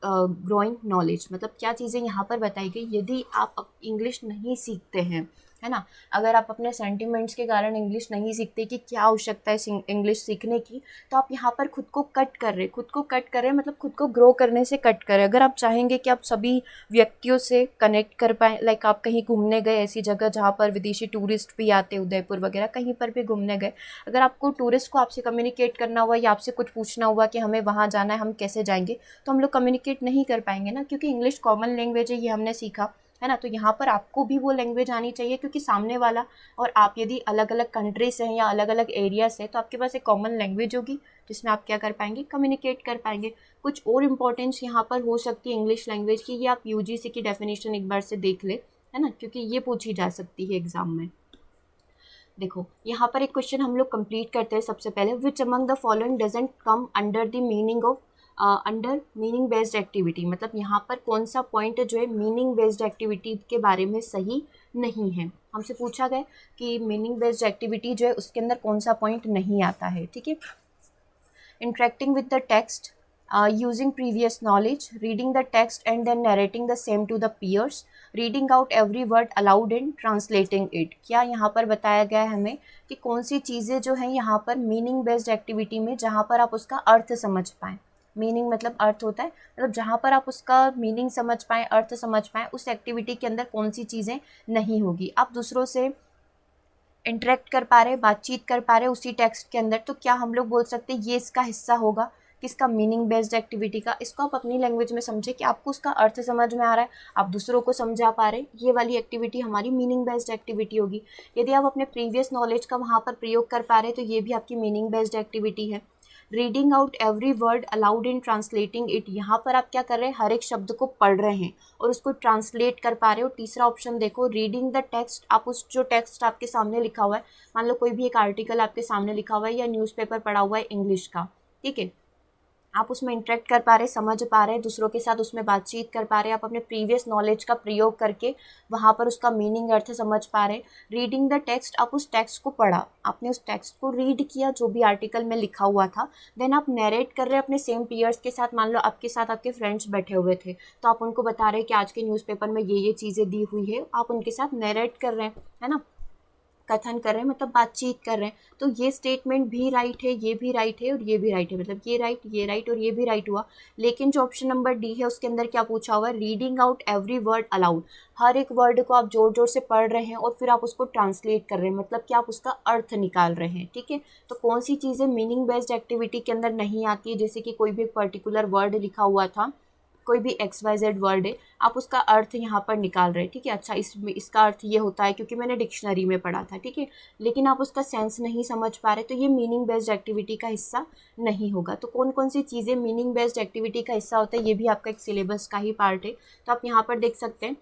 growing knowledge. मतलब क्या चीज़ें यहाँ पर बताई गई, यदि आप इंग्लिश नहीं सीखते हैं, है ना, अगर आप अपने सेंटिमेंट्स के कारण इंग्लिश नहीं सीखते कि क्या आवश्यकता है इंग्लिश सीखने की, तो आप यहाँ पर खुद को कट कर रहे, खुद को कट कर रहे मतलब खुद को ग्रो करने से कट कर रहे। अगर आप चाहेंगे कि आप सभी व्यक्तियों से कनेक्ट कर पाएँ, लाइक आप कहीं घूमने गए ऐसी जगह जहाँ पर विदेशी टूरिस्ट भी आते, उदयपुर वगैरह कहीं पर भी घूमने गए, अगर आपको टूरिस्ट को आपसे कम्युनिकेट करना हुआ या आपसे कुछ पूछना हुआ कि हमें वहाँ जाना है, हम कैसे जाएंगे, तो हम लोग कम्युनिकेट नहीं कर पाएंगे ना, क्योंकि इंग्लिश कॉमन लैंग्वेज है, ये हमने सीखा, है ना। तो यहाँ पर आपको भी वो लैंग्वेज आनी चाहिए, क्योंकि सामने वाला और आप यदि अलग अलग कंट्री से हैं या अलग अलग एरिया से, तो आपके पास एक कॉमन लैंग्वेज होगी जिसमें आप क्या कर पाएंगे, कम्युनिकेट कर पाएंगे। कुछ और इंपॉर्टेंस यहाँ पर हो सकती है इंग्लिश लैंग्वेज की, ये आप यूजीसी की डेफिनेशन एक बार से देख ले, है ना, क्योंकि ये पूछी जा सकती है एग्जाम में। देखो यहाँ पर एक क्वेश्चन हम लोग कंप्लीट करते हैं। सबसे पहले, which among the following doesn't come under the meaning of under meaning based activity. मतलब यहाँ पर कौन सा पॉइंट जो है मीनिंग बेस्ड एक्टिविटी के बारे में सही नहीं है। हमसे पूछा गया कि मीनिंग बेस्ड एक्टिविटी जो है उसके अंदर कौन सा पॉइंट नहीं आता है, ठीक है। Interacting with the text, using previous knowledge, reading the text and then narrating the same to the peers, reading out every word aloud and translating it। क्या यहाँ पर बताया गया है हमें कि कौन सी चीज़ें जो हैं यहाँ पर मीनिंग बेस्ड एक्टिविटी में जहाँ पर आप उसका अर्थ समझ पाएँ। मीनिंग मतलब अर्थ होता है, मतलब जहाँ पर आप उसका मीनिंग समझ पाएँ, अर्थ समझ पाएँ, उस एक्टिविटी के अंदर कौन सी चीज़ें नहीं होगी। आप दूसरों से इंटरेक्ट कर पा रहे, बातचीत कर पा रहे उसी टेक्स्ट के अंदर, तो क्या हम लोग बोल सकते हैं ये इसका हिस्सा होगा किसका, मीनिंग बेस्ड एक्टिविटी का। इसको आप अपनी लैंग्वेज में समझे कि आपको उसका अर्थ समझ में आ रहा है, आप दूसरों को समझा पा रहे, ये वाली एक्टिविटी हमारी मीनिंग बेस्ड एक्टिविटी होगी। यदि आप अपने प्रीवियस नॉलेज का वहाँ पर प्रयोग कर पा रहे तो ये भी आपकी मीनिंग बेस्ड एक्टिविटी है। Reading out every word allowed in translating it, यहाँ पर आप क्या कर रहे हैं, हर एक शब्द को पढ़ रहे हैं और उसको ट्रांसलेट कर पा रहे हो। तीसरा ऑप्शन देखो, रीडिंग द टेक्स्ट, आप उस जो टेक्स्ट आपके सामने लिखा हुआ है, मान लो कोई भी एक आर्टिकल आपके सामने लिखा हुआ है या न्यूज़पेपर पढ़ा हुआ है इंग्लिश का, ठीक है, आप उसमें इंटरेक्ट कर पा रहे, समझ पा रहे, दूसरों के साथ उसमें बातचीत कर पा रहे, आप अपने प्रीवियस नॉलेज का प्रयोग करके वहाँ पर उसका मीनिंग अर्थ समझ पा रहे। रीडिंग द टेक्स्ट, आप उस टेक्स्ट को पढ़ा, आपने उस टेक्स्ट को रीड किया जो भी आर्टिकल में लिखा हुआ था, देन आप नरेट कर रहे अपने सेम पीयर्स के साथ। मान लो आपके साथ आपके फ्रेंड्स बैठे हुए थे तो आप उनको बता रहे कि आज के न्यूज़पेपर में ये चीज़ें दी हुई है, आप उनके साथ नरेट कर रहे हैं, है ना, कथन कर रहे हैं, मतलब बातचीत कर रहे हैं। तो ये स्टेटमेंट भी राइट है, ये भी राइट है और ये भी राइट है, मतलब ये राइट और ये भी राइट हुआ। लेकिन जो ऑप्शन नंबर डी है उसके अंदर क्या पूछा हुआ है, reading out every word aloud, हर एक वर्ड को आप जोर जोर से पढ़ रहे हैं और फिर आप उसको ट्रांसलेट कर रहे हैं, मतलब कि आप उसका अर्थ निकाल रहे हैं, ठीक है। तो कौन सी चीज़ें मीनिंग बेस्ड एक्टिविटी के अंदर नहीं आती है, जैसे कि कोई भी एक पर्टिकुलर वर्ड लिखा हुआ था, कोई भी XYZ वर्ड है, आप उसका अर्थ यहाँ पर निकाल रहे हैं, ठीक है। अच्छा, इसका अर्थ ये होता है क्योंकि मैंने डिक्शनरी में पढ़ा था, ठीक है, लेकिन आप उसका सेंस नहीं समझ पा रहे, तो ये मीनिंग बेस्ड एक्टिविटी का हिस्सा नहीं होगा। तो कौन कौन सी चीज़ें मीनिंग बेस्ड एक्टिविटी का हिस्सा होता है, ये भी आपका एक सिलेबस का ही पार्ट है। तो आप यहाँ पर देख सकते हैं,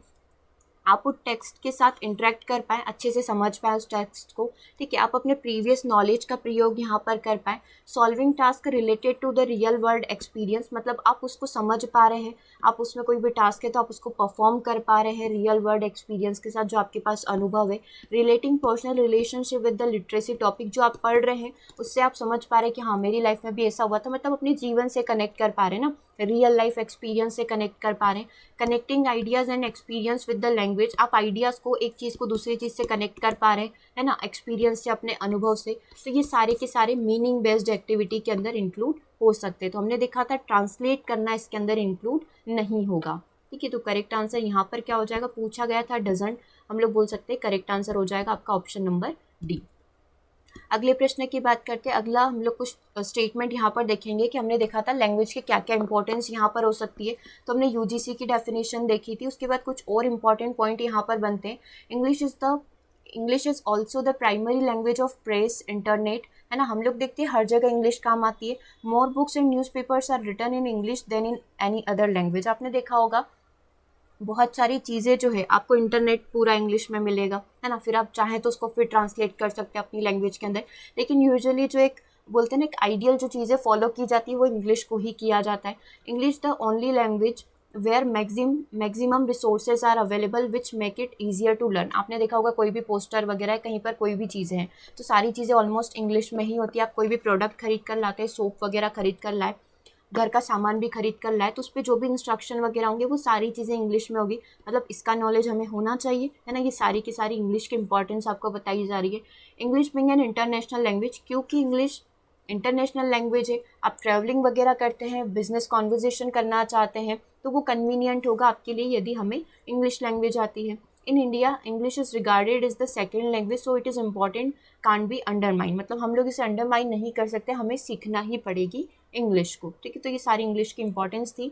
आप उस टेक्स्ट के साथ इंटरेक्ट कर पाएँ, अच्छे से समझ पाएँ उस टेक्स्ट को, ठीक है, आप अपने प्रीवियस नॉलेज का प्रयोग यहाँ पर कर पाएँ। Solving task related to the real world experience, मतलब आप उसको समझ पा रहे हैं, आप उसमें कोई भी टास्क है तो आप उसको परफॉर्म कर पा रहे हैं रियल वर्ल्ड एक्सपीरियंस के साथ जो आपके पास अनुभव है। Relating personal relationship with the literacy topic, जो आप पढ़ रहे हैं उससे आप समझ पा रहे हैं कि हाँ मेरी लाइफ में भी ऐसा हुआ था, मतलब अपने जीवन से कनेक्ट कर पा रहे हैं ना, रियल लाइफ एक्सपीरियंस से कनेक्ट कर पा रहे हैं। Connecting ideas and experience with the language, आप आइडियाज़ को, एक चीज़ को दूसरी चीज़ से कनेक्ट कर पा रहे हैं, है ना, एक्सपीरियंस से, अपने अनुभव से। तो ये सारे के सारे मीनिंग बेस्ड एक्टिविटी के अंदर इंक्लूड हो सकते हैं। तो हमने देखा था ट्रांसलेट करना इसके अंदर इंक्लूड नहीं होगा, ठीक है। तो करेक्ट आंसर यहाँ पर क्या हो जाएगा, पूछा गया था डजंट, हम लोग बोल सकते हैं करेक्ट आंसर हो जाएगा आपका ऑप्शन नंबर डी। अगले प्रश्न की बात करते हैं। अगला हम लोग कुछ स्टेटमेंट यहाँ पर देखेंगे कि हमने देखा था लैंग्वेज के क्या क्या इंपॉर्टेंस यहाँ पर हो सकती है। तो हमने यूजीसी की डेफिनेशन देखी थी, उसके बाद कुछ और इंपॉर्टेंट पॉइंट यहाँ पर बनते हैं। English is also the primary language of press, internet, है ना, हम लोग देखते हैं हर जगह इंग्लिश काम आती है। More books and newspapers are written in English than in any other language, आपने देखा होगा बहुत सारी चीज़ें जो है आपको इंटरनेट पूरा इंग्लिश में मिलेगा, है ना, फिर आप चाहें तो उसको फिर ट्रांसलेट कर सकते हैं अपनी लैंग्वेज के अंदर। लेकिन यूजुअली जो एक बोलते हैं ना, एक आइडियल जो चीज़ें फॉलो की जाती है वो इंग्लिश को ही किया जाता है। English the only language where maximum resources are available which make it easier to learn, आपने देखा होगा कोई भी पोस्टर वगैरह है, कहीं पर कोई भी चीज़ें हैं तो सारी चीज़ें ऑलमोस्ट इंग्लिश में ही होती है। आप कोई भी प्रोडक्ट खरीद कर लाते हैं, सोप वगैरह खरीद कर लाए, घर का सामान भी खरीद कर लाए, तो उस पर जो भी इंस्ट्रक्शन वगैरह होंगे वो सारी चीज़ें इंग्लिश में होगी, मतलब इसका नॉलेज हमें होना चाहिए, है ना। ये सारी की सारी इंग्लिश की इंपॉर्टेंस आपको बताई जा रही है। English being an international language, क्योंकि इंग्लिश इंटरनेशनल लैंग्वेज है, आप ट्रैवलिंग वगैरह करते हैं, बिजनेस कॉन्वर्जेसन करना चाहते हैं तो वो कन्वीनियंट होगा आपके लिए यदि हमें इंग्लिश लैंग्वेज आती है। In India English is regarded is the second language, so it is important, can't be undermine, मतलब हम लोग इसे अंडरमाइन नहीं कर सकते, हमें सीखना ही पड़ेगी इंग्लिश को, ठीक है। तो ये सारी इंग्लिश की इंपॉर्टेंस थी।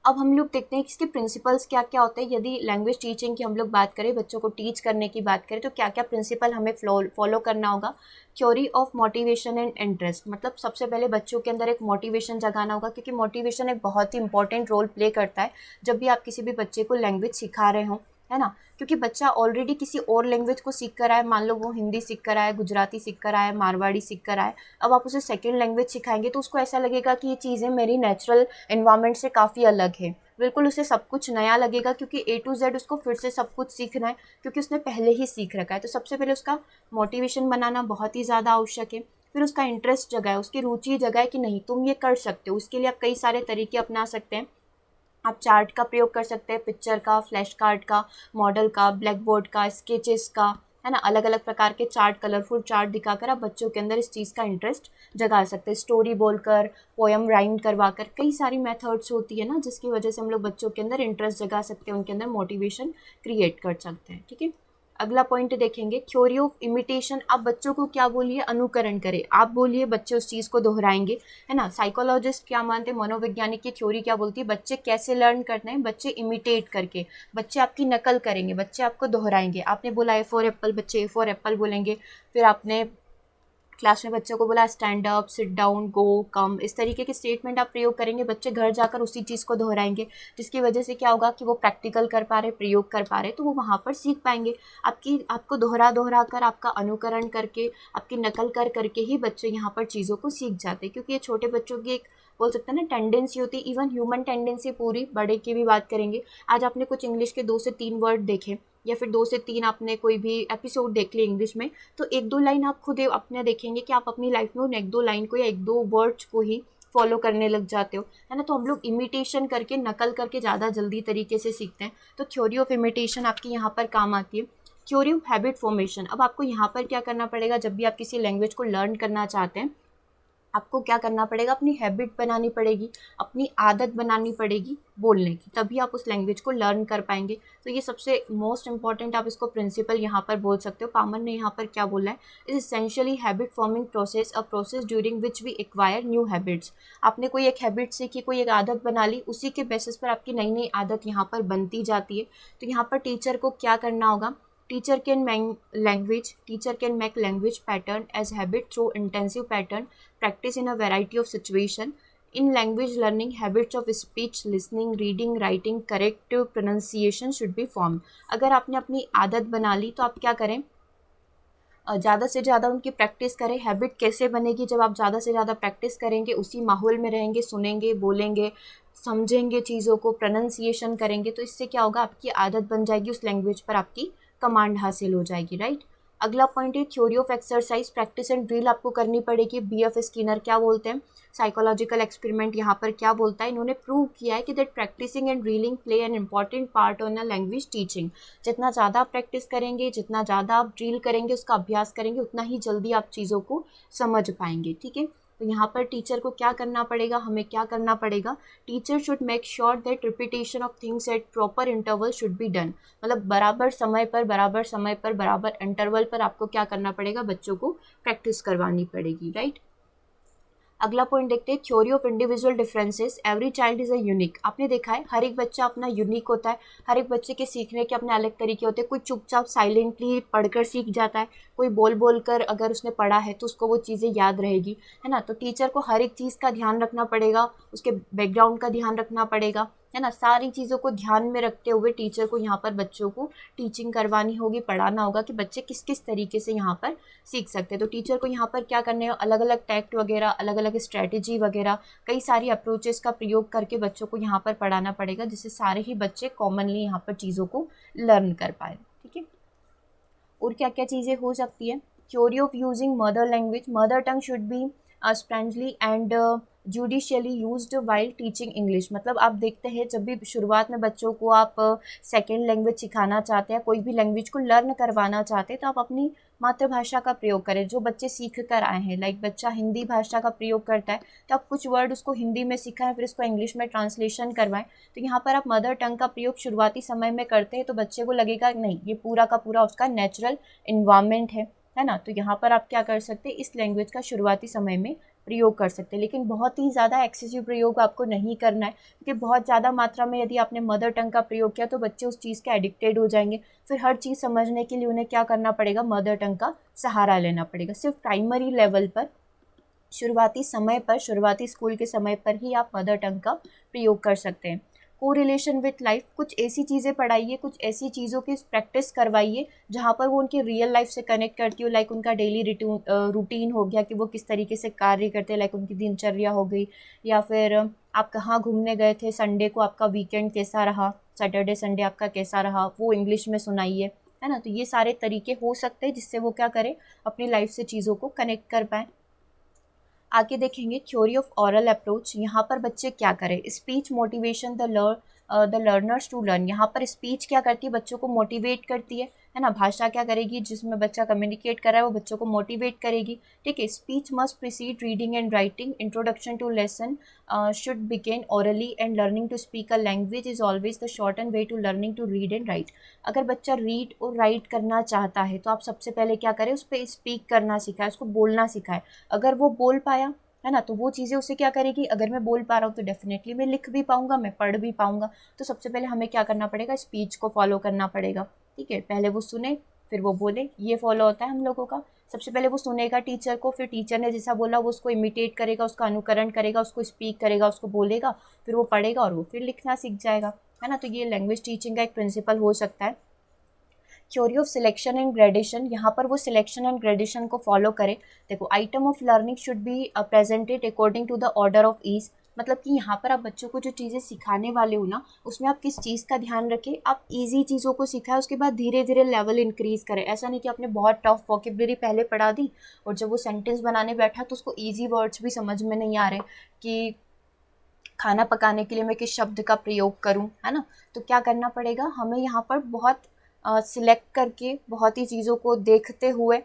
अब हम लोग देखते हैं कि इसके प्रिंसिपल्स क्या क्या होते हैं। यदि लैंग्वेज टीचिंग की हम लोग बात करें, बच्चों को टीच करने की बात करें, तो क्या क्या प्रिंसिपल हमें फॉलो करना होगा। Theory of motivation and interest, मतलब सबसे पहले बच्चों के अंदर एक मोटिवेशन जगाना होगा, क्योंकि मोटिवेशन एक बहुत ही इंपॉर्टेंट रोल प्ले करता है जब भी आप किसी भी बच्चे को लैंग्वेज सिखा रहे हों, है ना। क्योंकि बच्चा ऑलरेडी किसी और लैंग्वेज को सीख कर आए, मान लो वो हिंदी सीख कर आए, गुजराती सीख कर आए, मारवाड़ी सीख कर आए, अब आप उसे सेकेंड लैंग्वेज सिखाएंगे तो उसको ऐसा लगेगा कि ये चीज़ें मेरी नेचुरल एनवायरनमेंट से काफ़ी अलग है, बिल्कुल उसे सब कुछ नया लगेगा, क्योंकि A to Z उसको फिर से सब कुछ सीखना है, क्योंकि उसने पहले ही सीख रखा है। तो सबसे पहले उसका मोटिवेशन बनाना बहुत ही ज़्यादा आवश्यक है। फिर उसका इंटरेस्ट जगाए, उसकी रुचि जगाए कि नहीं तुम ये कर सकते हो। उसके लिए आप कई सारे तरीके अपना सकते हैं। आप चार्ट का प्रयोग कर सकते हैं, पिक्चर का, फ्लैश कार्ड का, मॉडल का, ब्लैक बोर्ड का, स्केचेस का, है ना। अलग अलग प्रकार के चार्ट, कलरफुल चार्ट दिखाकर आप बच्चों के अंदर इस चीज़ का इंटरेस्ट जगा सकते हैं। स्टोरी बोलकर, पोएम राइम करवाकर, कई सारी मेथड्स होती है ना जिसकी वजह से हम लोग बच्चों के अंदर इंटरेस्ट जगा सकते हैं, उनके अंदर मोटिवेशन क्रिएट कर सकते हैं। ठीक है, अगला पॉइंट देखेंगे थ्योरी ऑफ इमिटेशन। आप बच्चों को क्या बोलिए, अनुकरण करें। आप बोलिए, बच्चे उस चीज़ को दोहराएंगे, है ना। साइकोलॉजिस्ट क्या मानते हैं, मनोवैज्ञानिक की थ्योरी क्या बोलती है, बच्चे कैसे लर्न करते हैं, बच्चे इमिटेट करके, बच्चे आपकी नकल करेंगे, बच्चे आपको दोहराएंगे। आपने बोला ए फॉर एप्पल, बच्चे ए फॉर एप्पल बोलेंगे। फिर आपने क्लास में बच्चों को बोला स्टैंड अप, सिट डाउन, गो, कम, इस तरीके के स्टेटमेंट आप प्रयोग करेंगे, बच्चे घर जाकर उसी चीज़ को दोहराएंगे, जिसकी वजह से क्या होगा कि वो प्रैक्टिकल कर पा रहे, प्रयोग कर पा रहे, तो वो वहाँ पर सीख पाएंगे। आपको दोहरा दोहरा कर, आपका अनुकरण करके, आपकी नकल कर करके ही बच्चे यहाँ पर चीज़ों को सीख जाते हैं। क्योंकि ये छोटे बच्चों की एक बोल सकते हैं ना टेंडेंसी होती है, इवन ह्यूमन टेंडेंसी पूरी, बड़े की भी बात करेंगे। आज आपने कुछ इंग्लिश के 2 से 3 वर्ड देखे, या फिर 2 से 3 आपने कोई भी एपिसोड देख लिया इंग्लिश में, तो 1-2 लाइन आप खुद अपने देखेंगे कि आप अपनी लाइफ में उन 1-2 लाइन को या 1-2 वर्ड्स को ही फॉलो करने लग जाते हो, है ना। तो हम लोग इमिटेशन करके, नकल करके ज़्यादा जल्दी तरीके से सीखते हैं। तो थ्योरी ऑफ इमिटेशन आपकी यहाँ पर काम आती है। थ्योरी ऑफ हैबिट फॉर्मेशन, अब आपको यहाँ पर क्या करना पड़ेगा, जब भी आप किसी लैंग्वेज को लर्न करना चाहते हैं, आपको क्या करना पड़ेगा, अपनी हैबिट बनानी पड़ेगी, अपनी आदत बनानी पड़ेगी बोलने की, तभी आप उस लैंग्वेज को लर्न कर पाएंगे। तो ये सबसे मोस्ट इंपॉर्टेंट, आप इसको प्रिंसिपल यहाँ पर बोल सकते हो। पामर ने यहाँ पर क्या बोला है, is essentially habit forming process, a process during which we acquire new habits. आपने कोई एक हैबिट सीखी, कोई एक आदत बना ली, उसी के बेसिस पर आपकी नई नई आदत यहाँ पर बनती जाती है। तो यहाँ पर टीचर को क्या करना होगा, teacher can make language pattern as habit through intensive pattern practice in a variety of situation. In language learning, habits of speech, listening, reading, writing, correct pronunciation should be formed. अगर आपने अपनी आदत बना ली तो आप क्या करें, ज़्यादा से ज़्यादा उनकी प्रैक्टिस करें। हैबिट कैसे बनेगी, जब आप ज़्यादा से ज़्यादा प्रैक्टिस करेंगे, उसी माहौल में रहेंगे, सुनेंगे, बोलेंगे, समझेंगे चीज़ों को, प्रोनाउंसिएशन करेंगे, तो इससे क्या होगा, आपकी आदत बन जाएगी, उस लैंग्वेज पर आपकी कमांड हासिल हो जाएगी, राइट। अगला पॉइंट है theory of exercise, practice and drill आपको करनी पड़ेगी। BF स्किनर क्या बोलते हैं, साइकोलॉजिकल एक्सपेरिमेंट यहाँ पर क्या बोलता है, इन्होंने प्रूव किया है कि that practising and drilling play an important part on a language teaching. जितना ज़्यादा आप प्रैक्टिस करेंगे, जितना ज़्यादा आप ड्रिल करेंगे, उसका अभ्यास करेंगे, उतना ही जल्दी आप चीज़ों को समझ पाएंगे। ठीक है, तो यहाँ पर टीचर को क्या करना पड़ेगा, हमें क्या करना पड़ेगा, teacher should make sure that repetition of things at proper interval should be done. मतलब बराबर समय पर, बराबर समय पर, बराबर इंटरवल पर आपको क्या करना पड़ेगा, बच्चों को प्रैक्टिस करवानी पड़ेगी, राइट। अगला पॉइंट देखते हैं theory of individual differences. Every child is a unique. आपने देखा है हर एक बच्चा अपना यूनिक होता है, हर एक बच्चे के सीखने के अपने अलग तरीके होते हैं। कोई चुपचाप साइलेंटली पढ़कर सीख जाता है, कोई बोल बोल कर अगर उसने पढ़ा है तो उसको वो चीज़ें याद रहेगी, है ना। तो टीचर को हर एक चीज़ का ध्यान रखना पड़ेगा, उसके बैकग्राउंड का ध्यान रखना पड़ेगा, है ना। सारी चीज़ों को ध्यान में रखते हुए टीचर को यहाँ पर बच्चों को टीचिंग करवानी होगी, पढ़ाना होगा कि बच्चे किस किस तरीके से यहाँ पर सीख सकते हैं। तो टीचर को यहाँ पर क्या करने, अलग अलग टैक्ट वगैरह, अलग अलग स्ट्रैटेजी वगैरह, कई सारी अप्रोचेस का प्रयोग करके बच्चों को यहाँ पर पढ़ाना पड़ेगा, जिससे सारे ही बच्चे कॉमनली यहाँ पर चीज़ों को लर्न कर पाए। ठीक है, और क्या क्या चीज़ें हो सकती है, theory of using mother language. Mother tongue should be sparingly and judiciously used while teaching English. मतलब आप देखते हैं जब भी शुरुआत में बच्चों को आप सेकेंड लैंग्वेज सिखाना चाहते हैं, कोई भी लैंग्वेज को लर्न करवाना चाहते हैं, तो आप अपनी मातृभाषा का प्रयोग करें, जो बच्चे सीख कर आए हैं। लाइक बच्चा हिंदी भाषा का प्रयोग करता है, तो आप कुछ वर्ड उसको हिंदी में सिखाएं, फिर इसको इंग्लिश में ट्रांसलेशन करवाएं। तो यहाँ पर आप मदर टंग का प्रयोग शुरुआती समय में करते हैं, तो बच्चे को लगेगा नहीं, ये पूरा का पूरा उसका नेचुरल इन्वायरमेंट है ना। तो यहाँ पर आप क्या कर सकते हैं, इस लैंग्वेज का शुरुआती समय में प्रयोग कर सकते हैं, लेकिन बहुत ही ज़्यादा एक्सेसिव प्रयोग आपको नहीं करना है, क्योंकि बहुत ज़्यादा मात्रा में यदि आपने मदर टंग का प्रयोग किया तो बच्चे उस चीज़ के एडिक्टेड हो जाएंगे। फिर हर चीज़ समझने के लिए उन्हें क्या करना पड़ेगा, मदर टंग का सहारा लेना पड़ेगा। सिर्फ प्राइमरी लेवल पर, शुरुआती समय पर, शुरुआती स्कूल के समय पर ही आप मदर टंग का प्रयोग कर सकते हैं। कोरिलेशन विथ लाइफ, कुछ ऐसी चीज़ें पढ़ाइए, कुछ ऐसी चीज़ों की प्रैक्टिस करवाइए जहाँ पर वो उनकी रियल लाइफ से कनेक्ट करती हो। लाइक उनका डेली रूटीन हो गया कि वो किस तरीके से कार्य करते हैं, लाइक उनकी दिनचर्या हो गई, या फिर आप कहाँ घूमने गए थे, संडे को आपका वीकेंड कैसा रहा, सैटरडे संडे आपका कैसा रहा, वो इंग्लिश में सुनाइए, है ना। तो ये सारे तरीके हो सकते हैं जिससे वो क्या करें, अपनी लाइफ से चीज़ों को कनेक्ट कर पाएँ। आगे देखेंगे थ्योरी ऑफ ऑरल अप्रोच। यहाँ पर बच्चे क्या करें, speech motivation the learners to learn. यहाँ पर स्पीच क्या करती है, बच्चों को मोटिवेट करती है ना। भाषा क्या करेगी, जिसमें बच्चा कम्युनिकेट कर रहा है वो बच्चों को मोटिवेट करेगी। ठीक है, speech must precede reading and writing. Introduction to lesson should begin orally and learning to speak a language is always the short and way to learning to read and write. अगर बच्चा read और right करना चाहता है तो आप सबसे पहले क्या करें, उस पर स्पीक करना सिखाए, उसको बोलना सिखाए। अगर वो बोल पाया है ना तो वो चीज़ें उसे क्या करेगी, अगर मैं बोल पा रहा हूँ तो डेफिनेटली मैं लिख भी पाऊंगा, मैं पढ़ भी पाऊंगा। तो सबसे पहले हमें क्या करना पड़ेगा, स्पीच को फॉलो करना पड़ेगा। ठीक है, पहले वो सुने फिर वो बोले, ये फॉलो होता है हम लोगों का। सबसे पहले वो सुनेगा टीचर को, फिर टीचर ने जैसा बोला वो उसको इमिटेट करेगा, उसका अनुकरण करेगा, उसको स्पीक करेगा, उसको बोलेगा, फिर वो पढ़ेगा और वो फिर लिखना सीख जाएगा, है ना। तो ये लैंग्वेज टीचिंग का एक प्रिंसिपल हो सकता है। Theory of selection and gradation, यहाँ पर वो सिलेक्शन एंड ग्रेडेशन को फॉलो करे। देखो, item of learning should be presented according to the order of ease. मतलब कि यहाँ पर आप बच्चों को जो चीज़ें सिखाने वाले हो ना, उसमें आप किस चीज़ का ध्यान रखें, आप इजी चीज़ों को सिखाएं, उसके बाद धीरे धीरे लेवल इंक्रीज़ करें। ऐसा नहीं कि आपने बहुत टफ वोकेबलरी पहले पढ़ा दी और जब वो सेंटेंस बनाने बैठा तो उसको ईजी वर्ड्स भी समझ में नहीं आ रहे कि खाना पकाने के लिए मैं किस शब्द का प्रयोग करूं, है ना। तो क्या करना पड़ेगा हमें, यहाँ पर बहुत सिलेक्ट करके बहुत ही चीज़ों को देखते हुए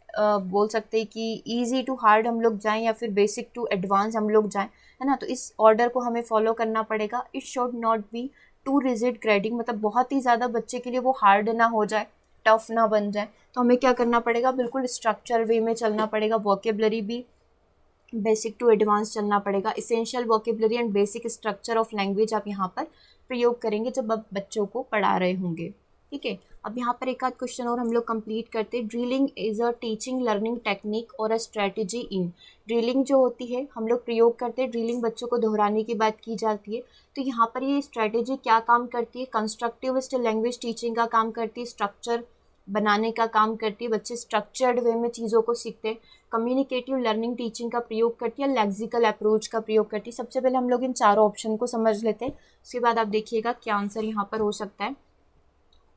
बोल सकते हैं कि इजी टू हार्ड हम लोग जाएं या फिर बेसिक टू एडवांस हम लोग जाएं, है ना। तो इस ऑर्डर को हमें फॉलो करना पड़ेगा। It should not be too rigid grading, मतलब बहुत ही ज़्यादा बच्चे के लिए वो हार्ड ना हो जाए, टफ ना बन जाए। तो हमें क्या करना पड़ेगा, बिल्कुल स्ट्रक्चर वे में चलना पड़ेगा। वोकेबलरी भी बेसिक टू एडवांस चलना पड़ेगा। Essential vocabulary and basic structure of language आप यहाँ पर प्रयोग करेंगे जब आप बच्चों को पढ़ा रहे होंगे। ठीक है, अब यहाँ पर एक आध क्वेश्चन और हम लोग कंप्लीट करते हैं। Drilling is a teaching learning technique और अ स्ट्रेटजी इन। ड्रिलिंग जो होती है हम लोग प्रयोग करते हैं, ड्रिलिंग बच्चों को दोहराने की बात की जाती है। तो यहाँ पर ये स्ट्रेटजी क्या काम करती है, कंस्ट्रक्टिविस्ट लैंग्वेज टीचिंग का काम करती है, स्ट्रक्चर बनाने का काम करती है, बच्चे स्ट्रक्चर्ड वे में चीज़ों को सीखते हैं। कम्युनिकेटिव लर्निंग टीचिंग का प्रयोग करती है, लेक्सिकल अप्रोच का प्रयोग करती है। सबसे पहले हम लोग इन चारों ऑप्शन को समझ लेते हैं, उसके बाद आप देखिएगा क्या आंसर यहाँ पर हो सकता है।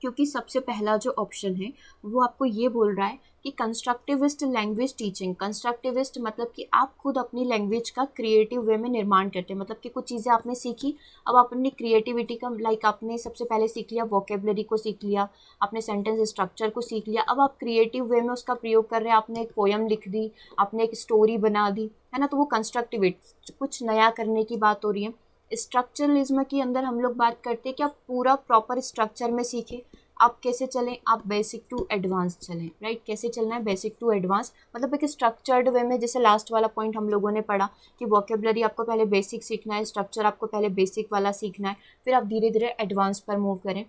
क्योंकि सबसे पहला जो ऑप्शन है वो आपको ये बोल रहा है कि कंस्ट्रक्टिविस्ट लैंग्वेज टीचिंग। कंस्ट्रक्टिविस्ट मतलब कि आप खुद अपनी लैंग्वेज का क्रिएटिव वे में निर्माण करते हैं। मतलब कि कुछ चीज़ें आपने सीखी, अब आप अपनी क्रिएटिविटी का, लाइक आपने सबसे पहले सीख लिया वोकेबलरी को, सीख लिया आपने सेंटेंस स्ट्रक्चर को, सीख लिया, अब आप क्रिएटिव वे में उसका प्रयोग कर रहे हैं। आपने एक पोयम लिख दी, आपने एक स्टोरी बना दी, है ना। तो वो कंस्ट्रक्टिविस्ट, कुछ नया करने की बात हो रही है। स्ट्रक्चरलिज्म के अंदर हम लोग बात करते हैं कि आप पूरा प्रॉपर स्ट्रक्चर में सीखें। आप कैसे चलें, आप बेसिक टू एडवांस चलें, राइट। कैसे चलना है, बेसिक टू एडवांस, मतलब एक स्ट्रक्चर्ड वे में। जैसे लास्ट वाला पॉइंट हम लोगों ने पढ़ा कि वोकेबलरी आपको पहले बेसिक सीखना है, स्ट्रक्चर आपको पहले बेसिक वाला सीखना है, फिर आप धीरे धीरे एडवांस पर मूव करें।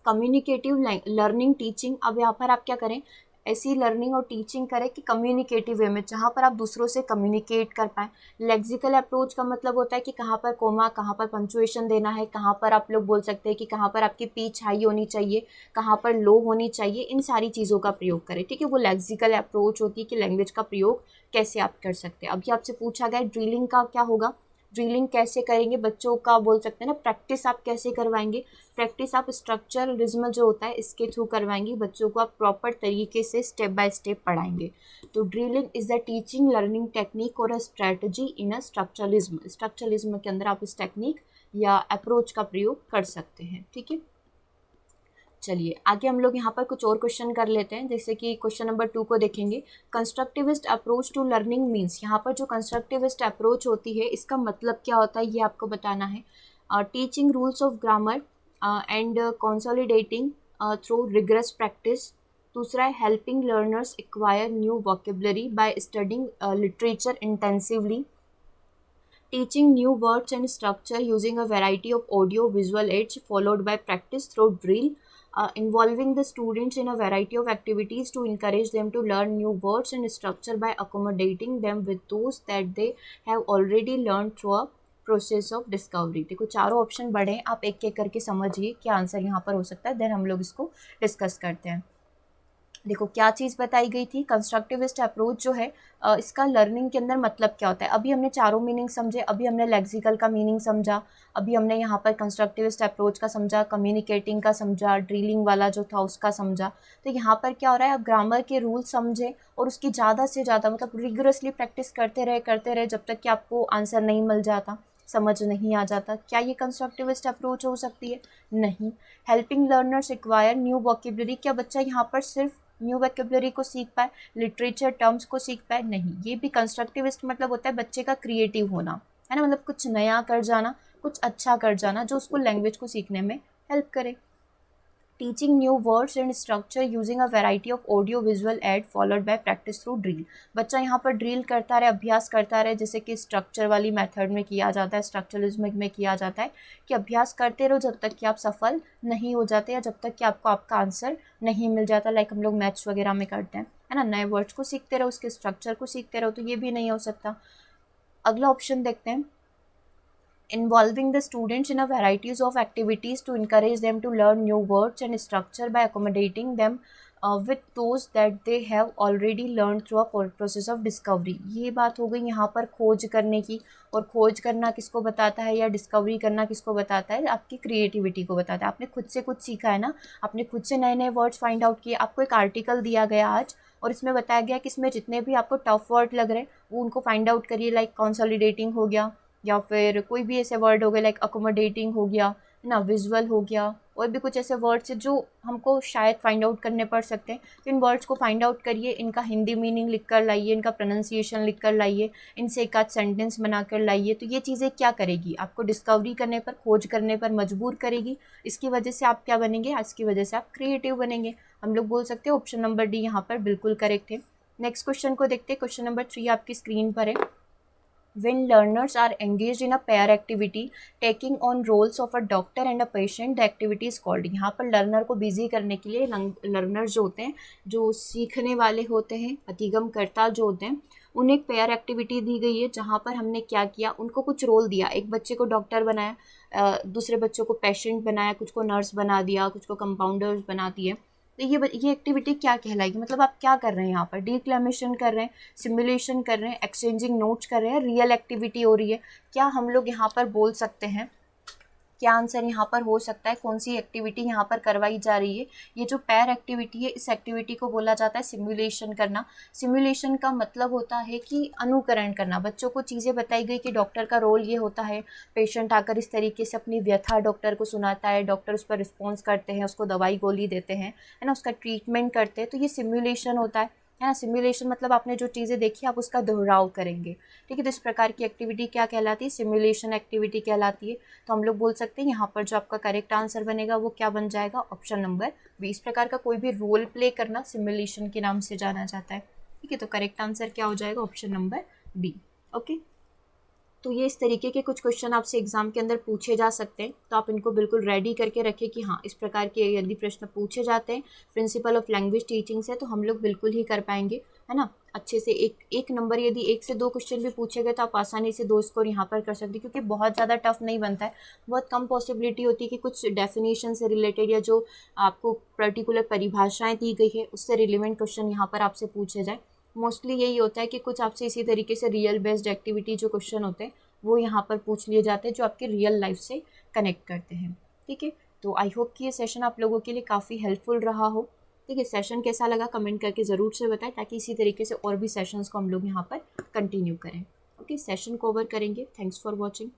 कम्युनिकेटिव लर्निंग टीचिंग, अब यहाँ पर आप क्या करें, ऐसी लर्निंग और टीचिंग करें कि कम्युनिकेटिव वे में, जहाँ पर आप दूसरों से कम्युनिकेट कर पाएँ। लेक्सिकल अप्रोच का मतलब होता है कि कहाँ पर कोमा, कहाँ पर पंक्चुएशन देना है, कहाँ पर आप लोग बोल सकते हैं कि कहाँ पर आपकी पिच हाई होनी चाहिए, कहाँ पर लो होनी चाहिए, इन सारी चीज़ों का प्रयोग करें। ठीक है, वो लेक्सिकल अप्रोच होती है कि लैंग्वेज का प्रयोग कैसे आप कर सकते हैं। अभी आपसे पूछा गया ड्रिलिंग का क्या होगा, ड्रिलिंग कैसे करेंगे बच्चों का, बोल सकते हैं ना प्रैक्टिस आप कैसे करवाएंगे। प्रैक्टिस आप स्ट्रक्चरलिज्म जो होता है इसके थ्रू करवाएंगे, बच्चों को आप प्रॉपर तरीके से स्टेप बाय स्टेप पढ़ाएंगे। तो drilling is the teaching learning technique और a strategy in a structuralism. Structuralism के अंदर आप इस टेक्निक या अप्रोच का प्रयोग कर सकते हैं। ठीक है, चलिए आगे हम लोग यहाँ पर कुछ और क्वेश्चन कर लेते हैं। जैसे कि क्वेश्चन नंबर 2 को देखेंगे। Constructivist approach to learning means, यहाँ पर जो कंस्ट्रक्टिविस्ट अप्रोच होती है इसका मतलब क्या होता है ये आपको बताना है। Teaching rules of grammar and consolidating through rigorous practice. दूसरा है helping learners acquire new vocabulary by studying literature intensively. Teaching new words and structure using a variety of audio visual aids followed by practice through drill. Involving the students in a variety of activities to encourage them to learn new words and structure by accommodating them with those that they have already learned through a process of discovery. देखो चारों option बड़े हैं, आप एक एक करके समझिए क्या आंसर यहाँ पर हो सकता है, देन हम लोग इसको डिस्कस करते हैं। देखो क्या चीज़ बताई गई थी, कंस्ट्रक्टिविस्ट अप्रोच जो है इसका लर्निंग के अंदर मतलब क्या होता है। अभी हमने चारों मीनिंग समझे, अभी हमने लेक्सिकल का मीनिंग समझा, अभी हमने यहाँ पर कंस्ट्रक्टिविस्ट अप्रोच का समझा, कम्युनिकेटिंग का समझा, ड्रिलिंग वाला जो था उसका समझा। तो यहाँ पर क्या हो रहा है, आप ग्रामर के रूल समझे और उसकी ज़्यादा से ज़्यादा मतलब रिगरसली प्रैक्टिस करते रहे जब तक कि आपको आंसर नहीं मिल जाता, समझ नहीं आ जाता। क्या ये कंस्ट्रक्टिविस्ट अप्रोच हो सकती है? नहीं। Helping learners acquire new vocabulary, क्या बच्चा यहाँ पर सिर्फ न्यू वोकेबलरी को सीख पाए, लिटरेचर टर्म्स को सीख पाए? नहीं। ये भी कंस्ट्रक्टिविस्ट मतलब होता है बच्चे का क्रिएटिव होना, है ना, मतलब कुछ नया कर जाना, कुछ अच्छा कर जाना जो उसको लैंग्वेज को सीखने में हेल्प करे। Teaching new words and structure using a variety of audio visual add followed by practice through drill. बच्चा यहाँ पर ड्रिल करता रहे, अभ्यास करता रहे, जैसे कि स्ट्रक्चर वाली मेथड में किया जाता है, स्ट्रक्चरलिज्म में किया जाता है कि अभ्यास करते रहो जब तक कि आप सफल नहीं हो जाते या जब तक कि आपको आपका आंसर नहीं मिल जाता, लाइक हम लोग मैथ्स वगैरह में करते हैं, है ना। नए वर्ड्स को सीखते रहो, उसके स्ट्रक्चर को सीखते रहो, तो ये भी नहीं हो सकता। अगला ऑप्शन देखते हैं, involving the students in a varieties of activities to encourage them to learn new words and structure by accommodating them with those that they have already learned through a process of discovery। ये बात हो गई यहाँ पर खोज करने की, और खोज करना किसको बताता है या डिस्कवरी करना किसको बताता है, आपकी क्रिएटिविटी को बताता है। आपने खुद से कुछ सीखा है ना, आपने खुद से नए नए वर्ड्स फाइंड आउट किए। आपको एक आर्टिकल दिया गया आज और इसमें बताया गया कि इसमें जितने भी आपको टफ वर्ड लग रहे हैं वो उनको फाइंड आउट करिए, लाइक कंसोलिडेटिंग हो गया, या फिर कोई भी ऐसे वर्ड हो गए लाइक अकोमोडेटिंग हो गया, है ना, विजुअल हो गया, और भी कुछ ऐसे वर्ड्स हैं जो हमको शायद फाइंड आउट करने पड़ सकते हैं। तो इन वर्ड्स को फाइंड आउट करिए, इनका हिंदी मीनिंग लिख कर लाइए, इनका प्रोनाउंसिएशन लिख कर लाइए, इनसे एक आध सेंटेंस बना कर लाइए। तो ये चीज़ें क्या करेगी, आपको डिस्कवरी करने पर, खोज करने पर मजबूर करेगी। इसकी वजह से आप क्या बनेंगे, इसकी वजह से आप क्रिएटिव बनेंगे। हम लोग बोल सकते हैं ऑप्शन नंबर डी यहाँ पर बिल्कुल करेक्ट है। नेक्स्ट क्वेश्चन को देखते हैं, क्वेश्चन नंबर 3 आपकी स्क्रीन पर है। When learners are engaged in a pair activity, taking on roles of a doctor and a patient, the activity is called। यहाँ पर लर्नर को बिजी करने के लिए लर्नर्स जो होते हैं, जो सीखने वाले होते हैं, अधिगमकर्ता जो होते हैं, उन्हें एक पेयर एक्टिविटी दी गई है जहाँ पर हमने क्या किया, उनको कुछ रोल दिया। एक बच्चे को डॉक्टर बनाया, दूसरे बच्चों को पेशेंट बनाया, कुछ को नर्स बना दिया, कुछ को कंपाउंडर्स बना दिए। तो ये एक्टिविटी क्या कहलाएगी, मतलब आप क्या कर रहे हैं यहाँ पर, डिक्लेमेशन कर रहे हैं, सिमुलेशन कर रहे हैं, एक्सचेंजिंग नोट्स कर रहे हैं, रियल एक्टिविटी हो रही है। क्या हम लोग यहाँ पर बोल सकते हैं, क्या आंसर यहाँ पर हो सकता है, कौन सी एक्टिविटी यहाँ पर करवाई जा रही है? ये जो पैर एक्टिविटी है, इस एक्टिविटी को बोला जाता है सिमुलेशन करना। सिमुलेशन का मतलब होता है कि अनुकरण करना। बच्चों को चीज़ें बताई गई कि डॉक्टर का रोल ये होता है, पेशेंट आकर इस तरीके से अपनी व्यथा डॉक्टर को सुनाता है, डॉक्टर उस पर रिस्पॉन्स करते हैं, उसको दवाई गोली देते हैं, है ना, उसका ट्रीटमेंट करते हैं। तो ये सिमुलेशन होता है ना। सिमुलेशन मतलब आपने जो चीज़ें देखी आप उसका दोहराव करेंगे, ठीक है। तो इस प्रकार की एक्टिविटी क्या कहलाती है, सिमुलेशन एक्टिविटी कहलाती है। तो हम लोग बोल सकते हैं यहाँ पर जो आपका करेक्ट आंसर बनेगा वो क्या बन जाएगा, ऑप्शन नंबर बी। इस प्रकार का कोई भी रोल प्ले करना सिमुलेशन के नाम से जाना जाता है, ठीक है। तो करेक्ट आंसर क्या हो जाएगा, ऑप्शन नंबर बी। ओके, तो ये इस तरीके के कुछ क्वेश्चन आपसे एग्जाम के अंदर पूछे जा सकते हैं, तो आप इनको बिल्कुल रेडी करके रखें कि हाँ, इस प्रकार के यदि प्रश्न पूछे जाते हैं प्रिंसिपल ऑफ लैंग्वेज टीचिंग से, तो हम लोग बिल्कुल ही कर पाएंगे, है ना, अच्छे से। एक नंबर, यदि 1 से 2 क्वेश्चन भी पूछे गए तो आप आसानी से 2 स्कोर यहाँ पर कर सकते हैं, क्योंकि बहुत ज़्यादा टफ नहीं बनता है। बहुत कम पॉसिबिलिटी होती है कि कुछ डेफिनेशन से रिलेटेड या जो आपको पर्टिकुलर परिभाषाएँ दी गई है उससे रिलेवेंट क्वेश्चन यहाँ पर आपसे पूछे जाए। मोस्टली यही होता है कि कुछ आपसे इसी तरीके से रियल बेस्ड एक्टिविटी जो क्वेश्चन होते हैं वो यहाँ पर पूछ लिए जाते हैं, जो आपके रियल लाइफ से कनेक्ट करते हैं, ठीक है। तो आई होप कि ये सेशन आप लोगों के लिए काफ़ी हेल्पफुल रहा हो, ठीक है। सेशन कैसा लगा कमेंट करके ज़रूर से बताएं, ताकि इसी तरीके से और भी सेशंस को हम लोग यहाँ पर कंटिन्यू करें। ओके, सेशन को ओवर करेंगे। Thanks for watching.